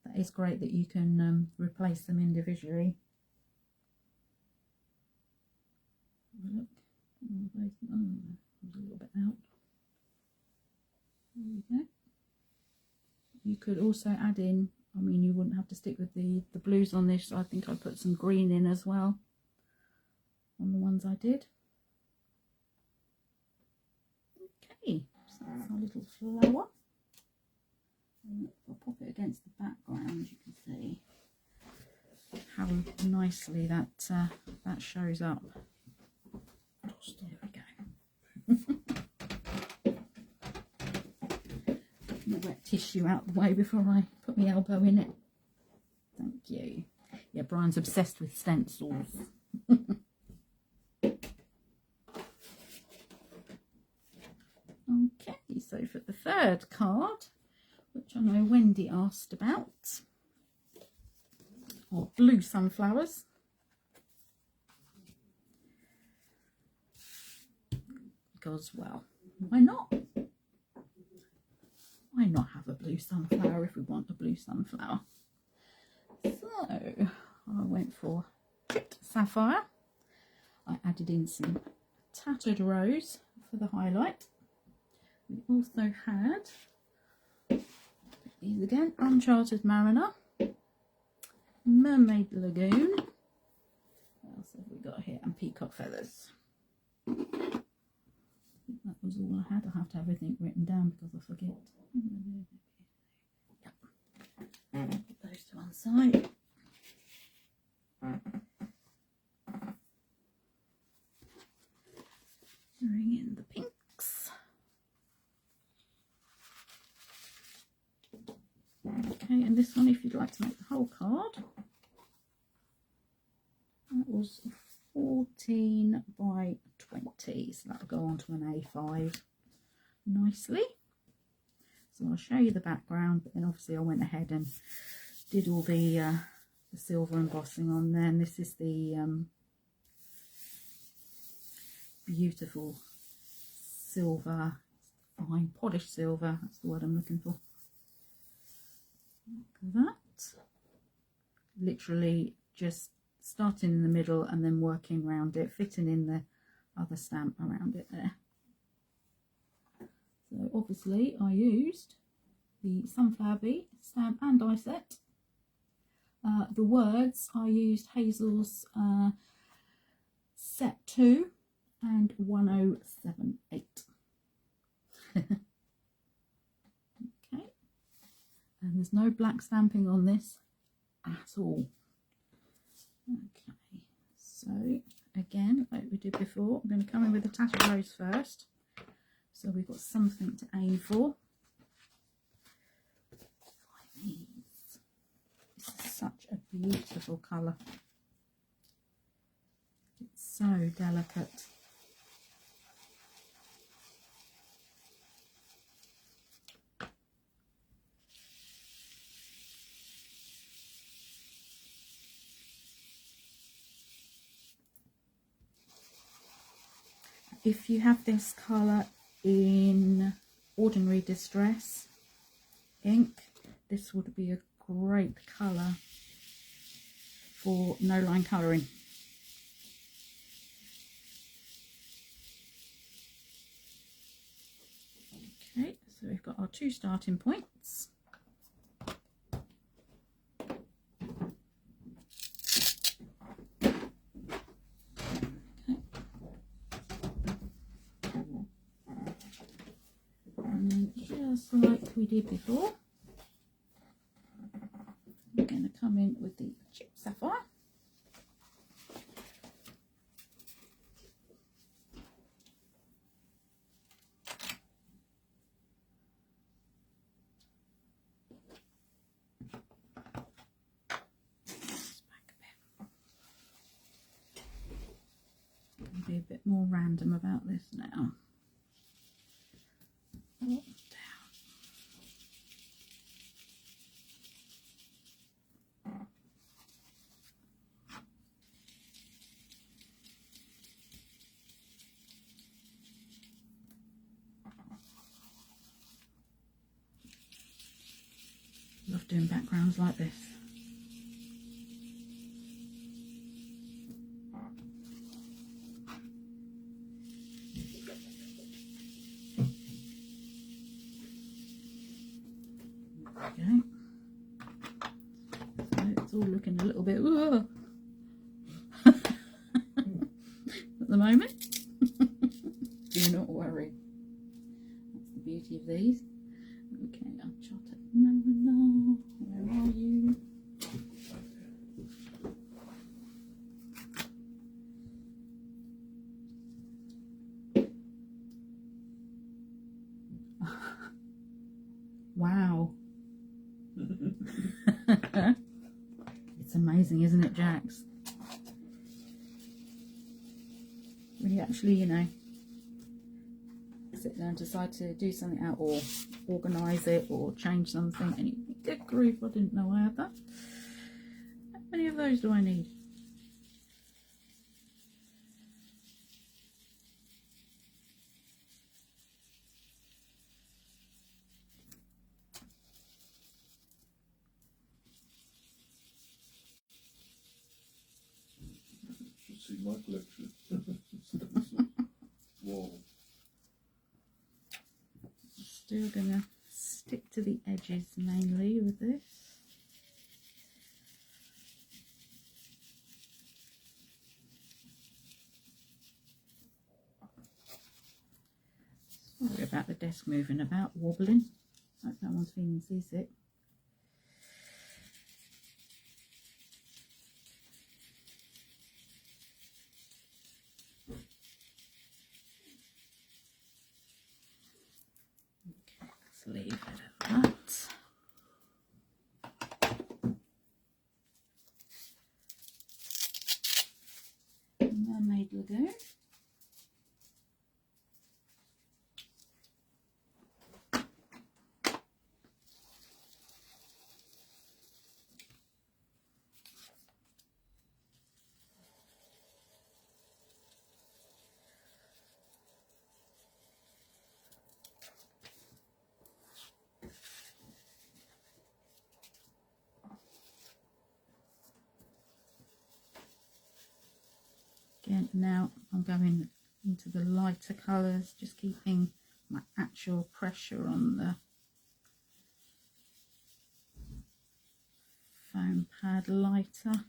That is great that you can replace them individually. Look, there's a little bit out. There we go. You could also add in, I mean, you wouldn't have to stick with the blues on this. I think I put some green in as well on the ones I did. Okay, so that's our little flower. And if I pop it against the background, you can see how nicely that that shows up. There we go. The wet tissue out the way before I put my elbow in it. Thank you. Yeah, Brian's obsessed with stencils. Okay, so for the third card, which I know Wendy asked about, are blue sunflowers. Because, well, why not? why not have a blue sunflower if we want a blue sunflower? So I went for chipped sapphire. I added in some tattered rose for the highlight. We also had these again, Uncharted Mariner, Mermaid Lagoon. What else have we got here? And Peacock Feathers. I think that was all I had. I have to have everything written down because I forget. Yep. Put those to one side. Bring in the pinks. Okay, and this one, if you'd like to make the whole card, that was 14 by 20, so that'll go onto an A5 nicely. So I'll show you the background, but then obviously I went ahead and did all the silver embossing on there, and this is the beautiful silver, fine polished silver, that's the word I'm looking for. Look at that. Literally just starting in the middle and then working around it, fitting in the other stamp around it there. So obviously I used the sunflower bee stamp and die set. The words I used Hazel's set 2 and 1078. Okay, and there's no black stamping on this at all. Okay, so again, like we did before, I'm going to come in with the tattered rose first, so we've got something to aim for. This is such a beautiful colour. It's so delicate. If you have this colour in ordinary distress ink, this would be a great colour for no line colouring. Okay, so we've got our 2 starting points. Just like we did before, we're going to come in with the chipped sapphire. I'll be a bit more random about this now. Love doing backgrounds like this. Okay. So it's all looking a little bit at the moment. Do not worry. That's the beauty of these. Okay, Uncharted Mariner, where are you? Wow. It's amazing, isn't it, Jax? When you actually, you know, sit there and decide to do something out or organise it or change something and you think, good grief, I didn't know I had that. How many of those do I need? see my collection. Stencils. Whoa. Still gonna stick to the edges mainly with this. Sorry about the desk moving about, wobbling. Hope no one's feeling seasick. Okay, let's leave it at that. Mermaid Lagoon. Again, now I'm going into the lighter colours, just keeping my actual pressure on the foam pad lighter.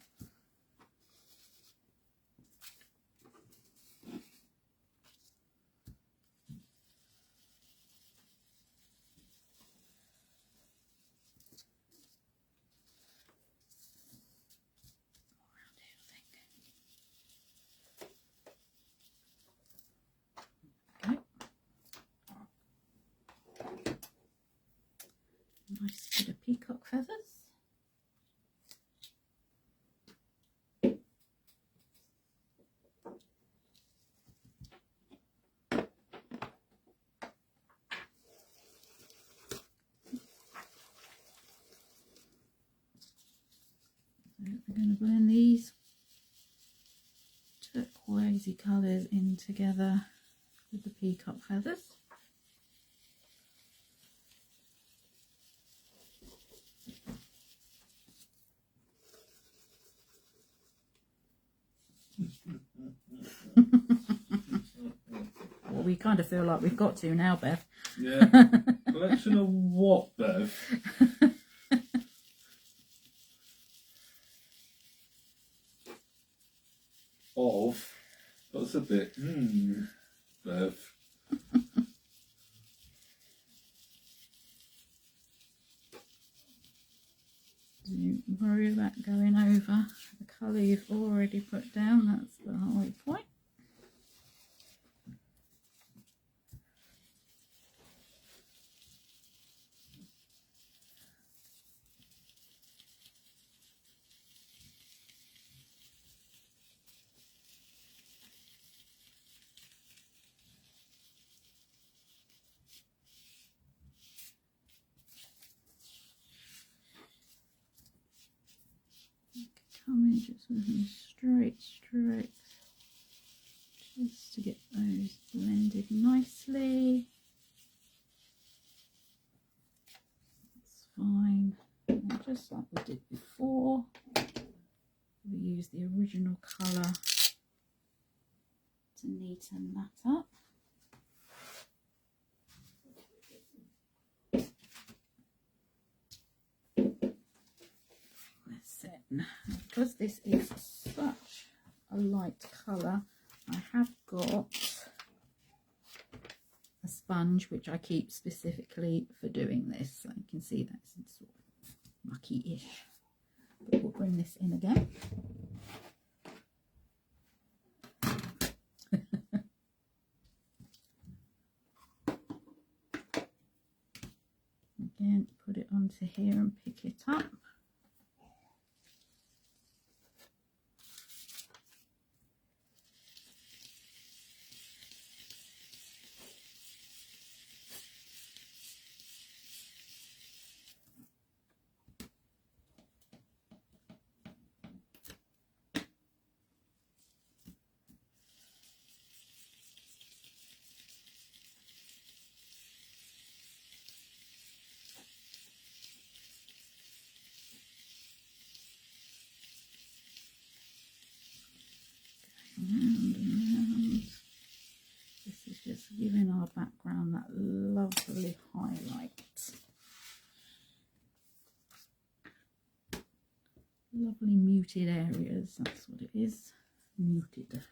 Nice bit of peacock feathers. So we're going to blend these turquoisey colours in together with the peacock feathers. Well, we kind of feel like we've got to now, Beth. Yeah. Collection of what, Bev? Of. That's a bit. Bev. Don't worry about going over the colour you've already put down. That's the high point. Coming just with some straight strokes just to get those blended nicely. That's fine. And just like we did before, we use the original colour to neaten that up. Because this is such a light colour, I have got a sponge which I keep specifically for doing this. So you can see that's sort of mucky-ish. But we'll bring this in again. Again, put it onto here and pick it up. Round and round. This is just giving our background that lovely highlight. Lovely muted areas, that's what it is, muted.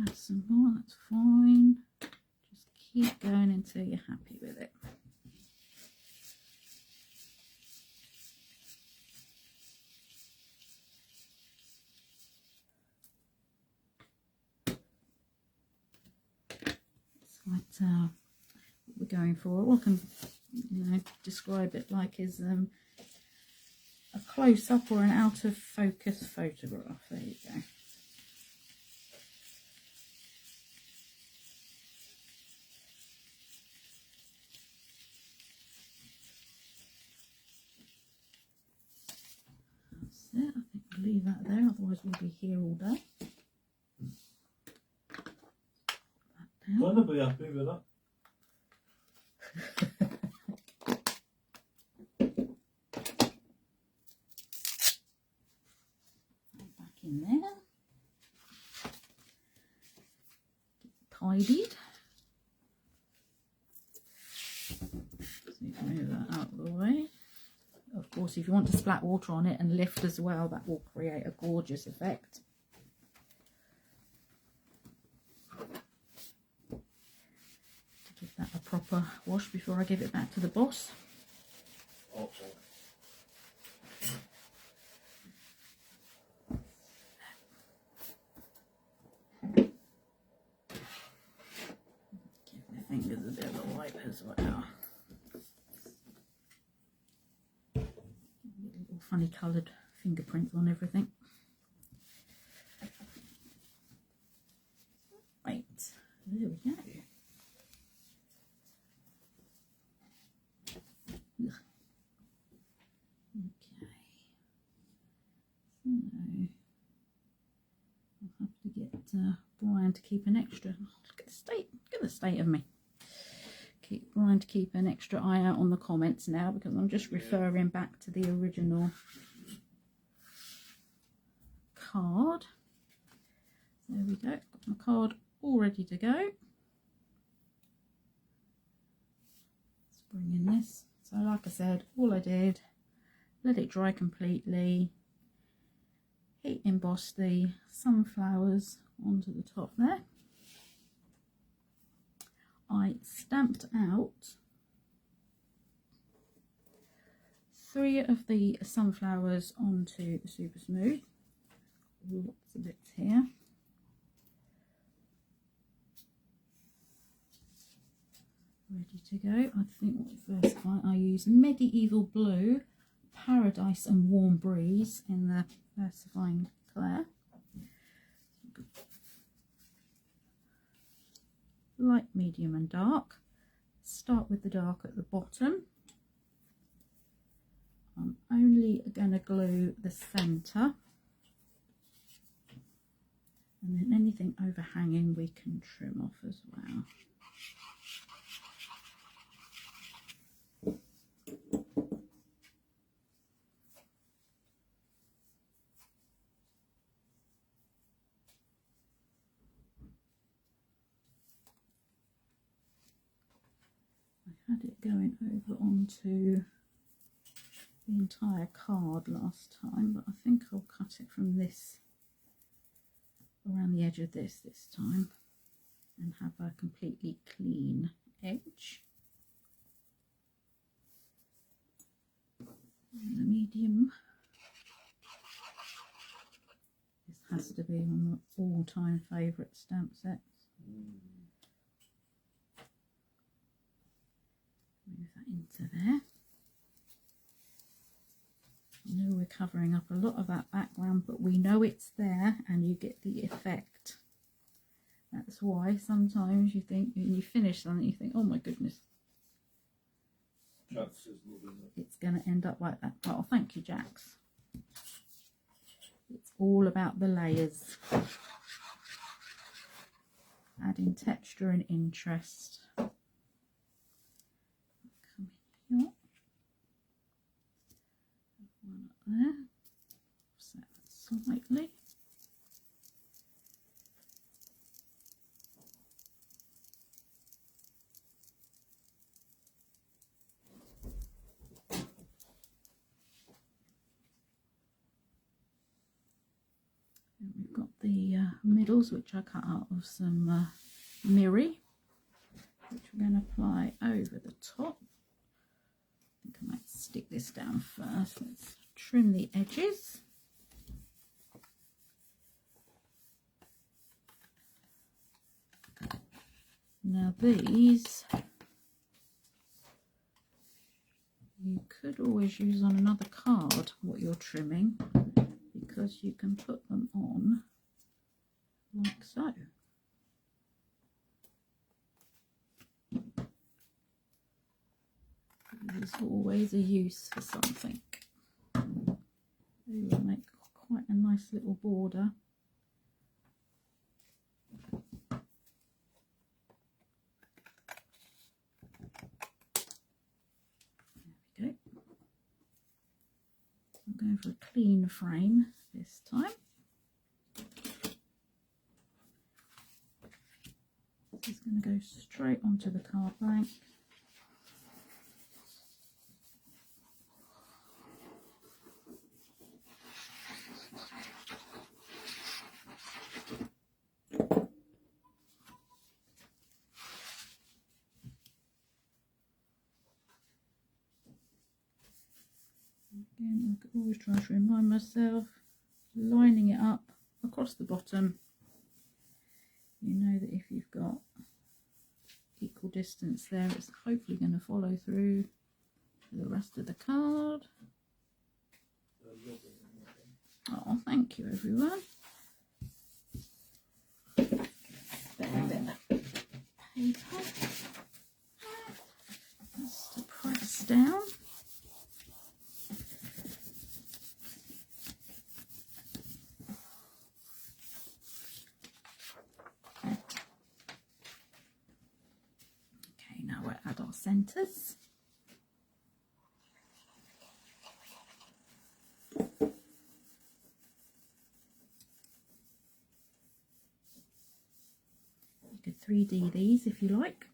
Add some more, that's fine. Just keep going until you're happy with it. It's like what we're going for. All I can, describe it like is a close-up or an out-of-focus photograph. There you go. I think I'll leave that there, otherwise we'll be here all day. Gonna be happy with that. Back in there. Tidied. So you can move that out of the way. Of course, if you want to splat water on it and lift as well, that will create a gorgeous effect. To give that a proper wash before I give it back to the boss. Okay. Give the fingers a bit of a wipe as well. Funny coloured fingerprints on everything. Right, there we go. Ugh. Okay, so I'll have to get Brian to keep an extra. Look at the state of me. Keep Brian to keep an extra eye out on the comments now, because I'm just referring back to the original card. There we go, got my card all ready to go. Let's bring in this. So like I said, all I did, let it dry completely, heat emboss the sunflowers onto the top there. I stamped out 3 of the sunflowers onto the Super Smooth. Lots of bits here. Ready to go. I think first I use Medieval Blue, Paradise and Warm Breeze in the versifying clear. Light, medium and dark. Start with the dark at the bottom. I'm only going to glue the centre, and then anything overhanging we can trim off as well. I had it going over onto the entire card last time, but I think I'll cut it from this around the edge of this time and have a completely clean edge. And the medium, this has to be one of my all-time favourite stamp sets. that into there. I know we're covering up a lot of that background, but we know it's there and you get the effect. That's why sometimes you think, when you finish something, you think, oh my goodness, Jax is loving it. it's going to end up like that. Oh, thank you, Jax. It's all about the layers. Adding texture and interest. Come in here. One up there. Set that slightly. And we've got the middles, which I cut out of some mirri, which we're going to apply over the top. I think I might stick this down first. Let's trim the edges. Now these you could always use on another card what you're trimming, because you can put them on like so. There's always a use for something. They will make quite a nice little border. There we go. I'm going for a clean frame this time. This is going to go straight onto the card blank. Again, I always try to remind myself, lining it up across the bottom. You know that if you've got equal distance there, it's hopefully going to follow through the rest of the card. Oh, thank you everyone. Paper. Just to press down. Add our centres. You could 3D these if you like.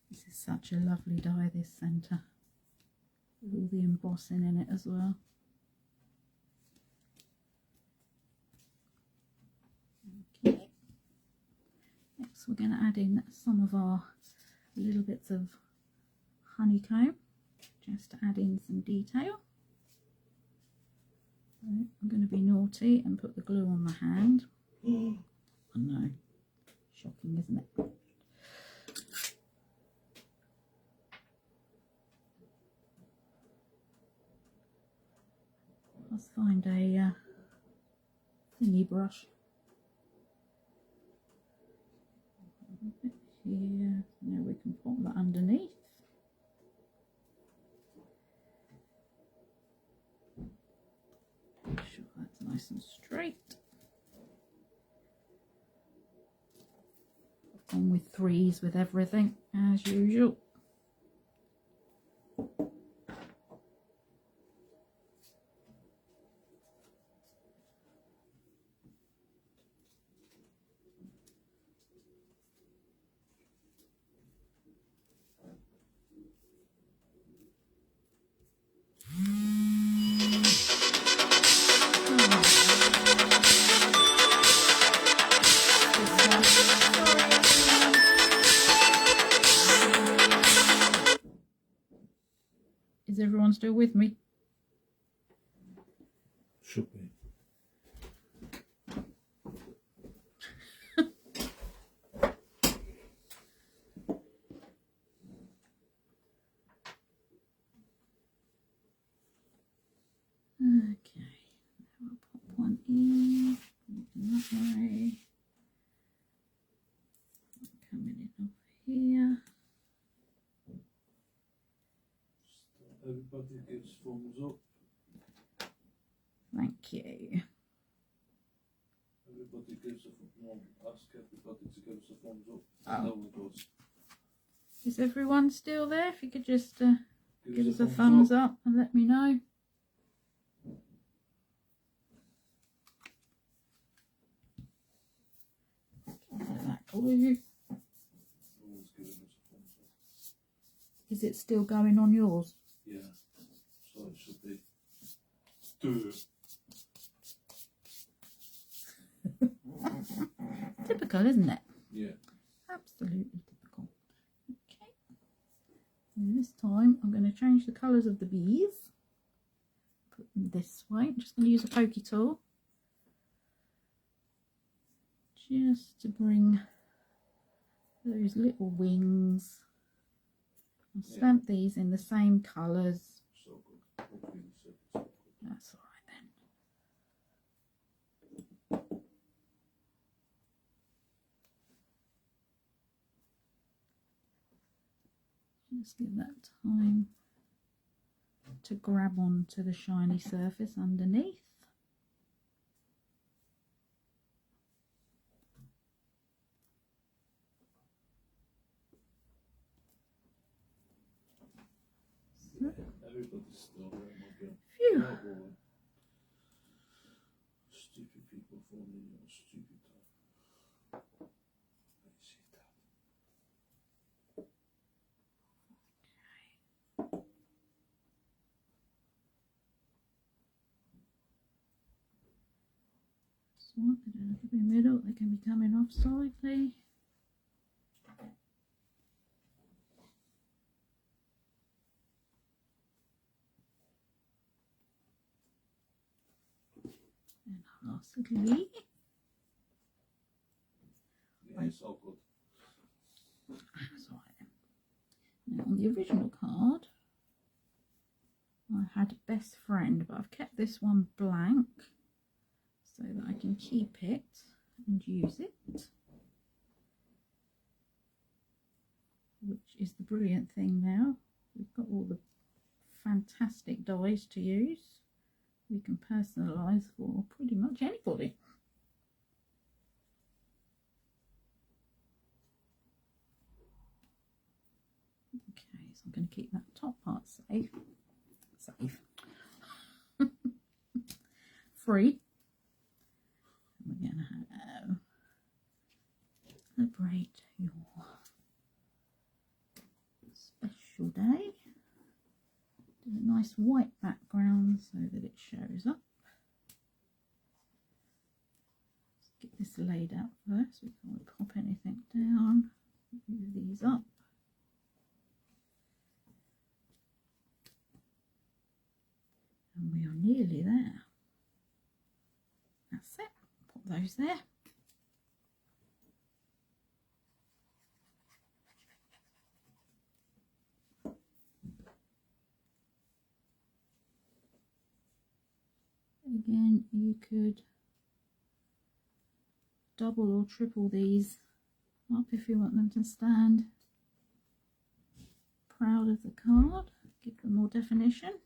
This is such a lovely die, this centre, with all the embossing in it as well. Okay. Next we're going to add in some of our little bits of honeycomb, just to add in some detail. So I'm going to be naughty and put the glue on my hand. I know, shocking, isn't it? Let's find a thingy brush. Here, now we can pop that underneath. Make sure that's nice and straight. I've gone with 3s with everything, as usual. still with me? Should be. Okay, now I'll pop one in that way. Coming in over here. Everybody gives thumbs up. Thank you. Everybody gives a no, ask everybody to give us a thumbs up. Oh. No one does. Is everyone still there? If you could just give us a thumbs up and let me know. That glue. Always giving us a thumbs up. Is it still going on yours? Yeah. So it should be. Do it. Typical, isn't it? Yeah. Absolutely typical. Okay. And this time I'm going to change the colours of the bees. Put them this way. I'm just going to use a pokey tool. Just to bring those little wings. I'll stamp these in the same colours. So good. Hopefully you said it's so good. That's alright then. Just give that time to grab onto the shiny surface underneath. Everybody's still there, my girl. Phew. Oh, boy. Stupid people phoning you at stupid time. I see that. So what they do, look at the middle, they can be coming off slightly. And lastly, Yeah, it's all good. that's all right then. Now on the original card, I had best friend, but I've kept this one blank so that I can keep it and use it, which is the brilliant thing now. We've got all the fantastic dies to use. We can personalise for pretty much anybody. Okay, so I'm going to keep that top part safe. Free. And we're going to have celebrate your special day. Do a nice white background so that it shows up. Let's get this laid out first before we pop anything down. Move these up. And we are nearly there. That's it. Put those there. Again, you could double or triple these up if you want them to stand proud of the card. Give them more definition.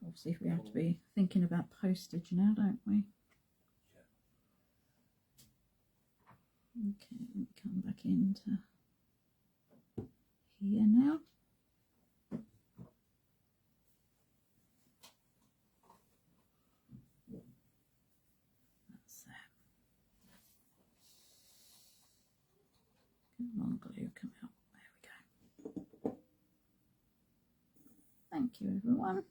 Obviously, we have to be thinking about postage now, don't we? Okay, let me come back into here now. That's that. Come on, glue, come out. There we go. Thank you, everyone.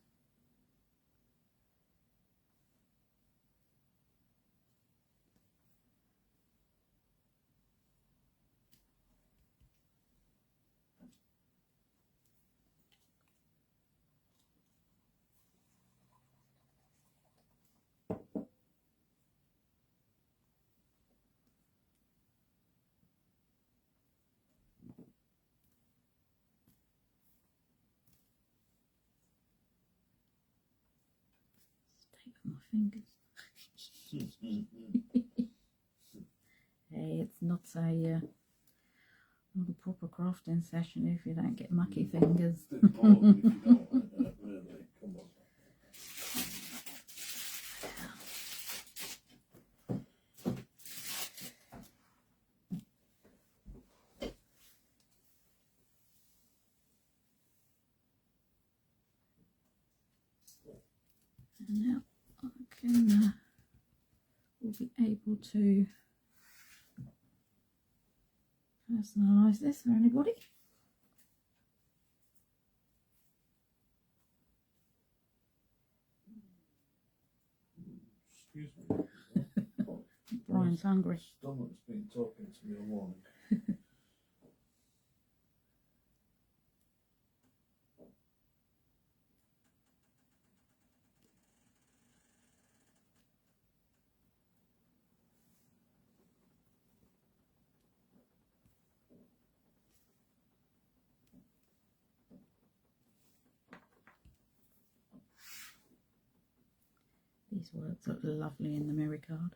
my fingers. Hey, it's not a not a proper crafting session if you don't get mucky fingers. Really, come on. And now I can will be able to personalise this for anybody. Excuse me. Brian's hungry. Stomach's been talking to me a while. These words look lovely in the mirror card.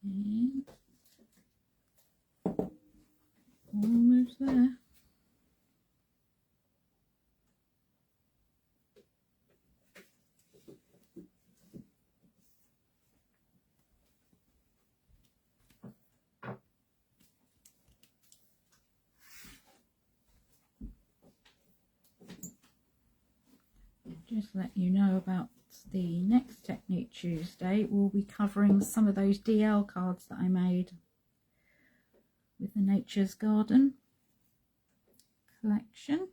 And almost there. Just let you know about the next Technique Tuesday. We'll be covering some of those DL cards that I made with the Nature's Garden collection.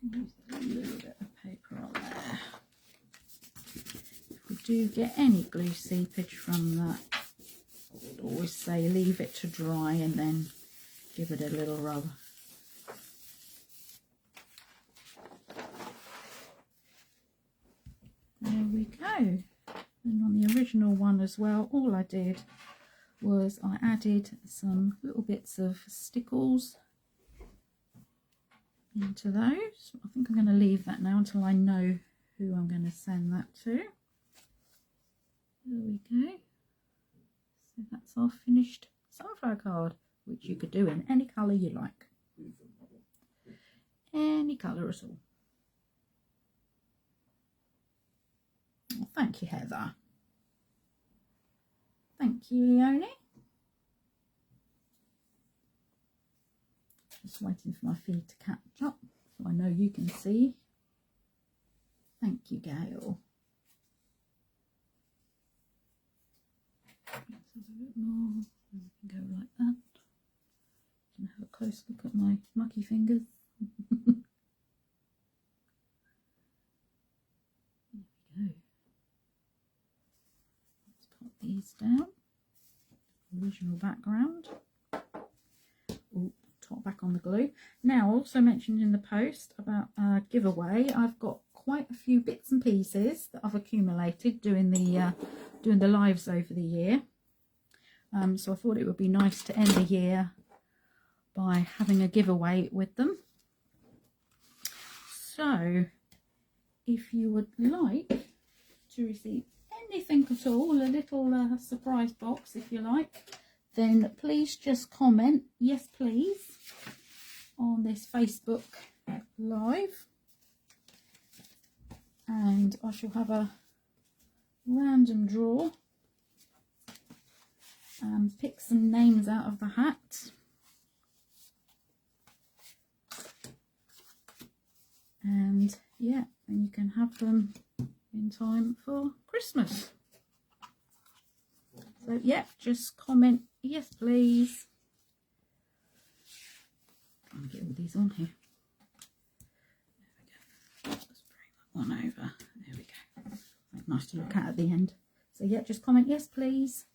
Use a little bit of paper on there. If we do get any glue seepage from that, I would always say leave it to dry and then give it a little rub. There we go. And on the original one as well, all I did was I added some little bits of stickles into those. I think I'm going to leave that now until I know who I'm going to send that to. There we go. So that's our finished sunflower card, which you could do in any colour you like. Any colour at all. Well, thank you, Heather. Thank you, Leonie. Just waiting for my feed to catch up so I know you can see. Thank you, Gail. Let's have a bit more. We can go like that. And have a close look at my mucky fingers. There we go. Let's put these down. Original background. Ooh, top back on the glue. Now, also mentioned in the post about a giveaway. I've got quite a few bits and pieces that I've accumulated doing the lives over the year. So I thought it would be nice to end the year by having a giveaway with them. So if you would like to receive anything at all, a little surprise box if you like, then please just comment yes please on this Facebook live, and I shall have a random draw and pick some names out of the hat. And yeah, and you can have them in time for Christmas. So yeah, just comment yes please. I'll get all these on here. nice to look at the end. So yeah, just comment yes please.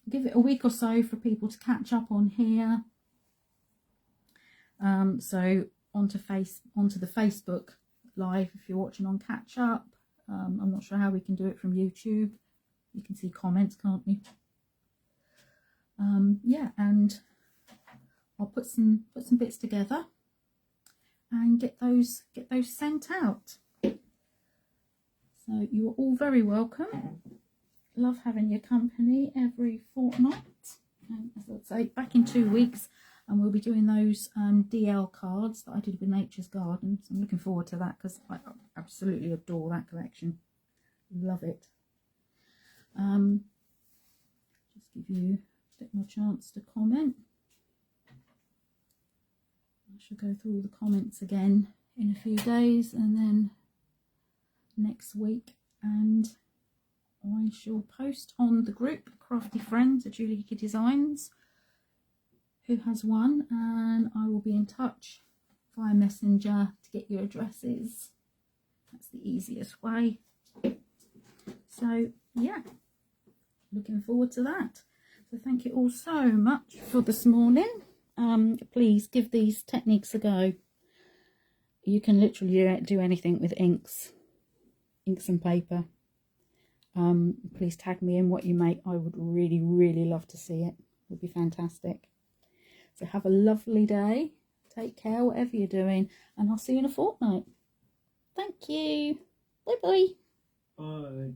Give it a week or so for people to catch up on here. So onto the Facebook live if you're watching on catch up. I'm not sure how we can do it from YouTube. You can see comments, can't you? Yeah, and I'll put some bits together and get those sent out. So you're all very welcome. Love having your company every fortnight. And as I say, back in 2 weeks, and we'll be doing those DL cards that I did with Nature's Garden. So I'm looking forward to that because I absolutely adore that collection. Love it. Just give you a bit more chance to comment. I shall go through all the comments again in a few days and then next week, and I shall post on the group Crafty Friends at Julie Hickey Designs who has won, and I will be in touch via Messenger to get your addresses. That's the easiest way. So yeah, looking forward to that. So thank you all so much for this morning. Please give these techniques a go. You can literally do anything with inks and paper. Please tag me in what you make. I would really love to see it. It would be fantastic. So have a lovely day. Take care, whatever you're doing, and I'll see you in a fortnight. Thank you. Bye bye. Bye.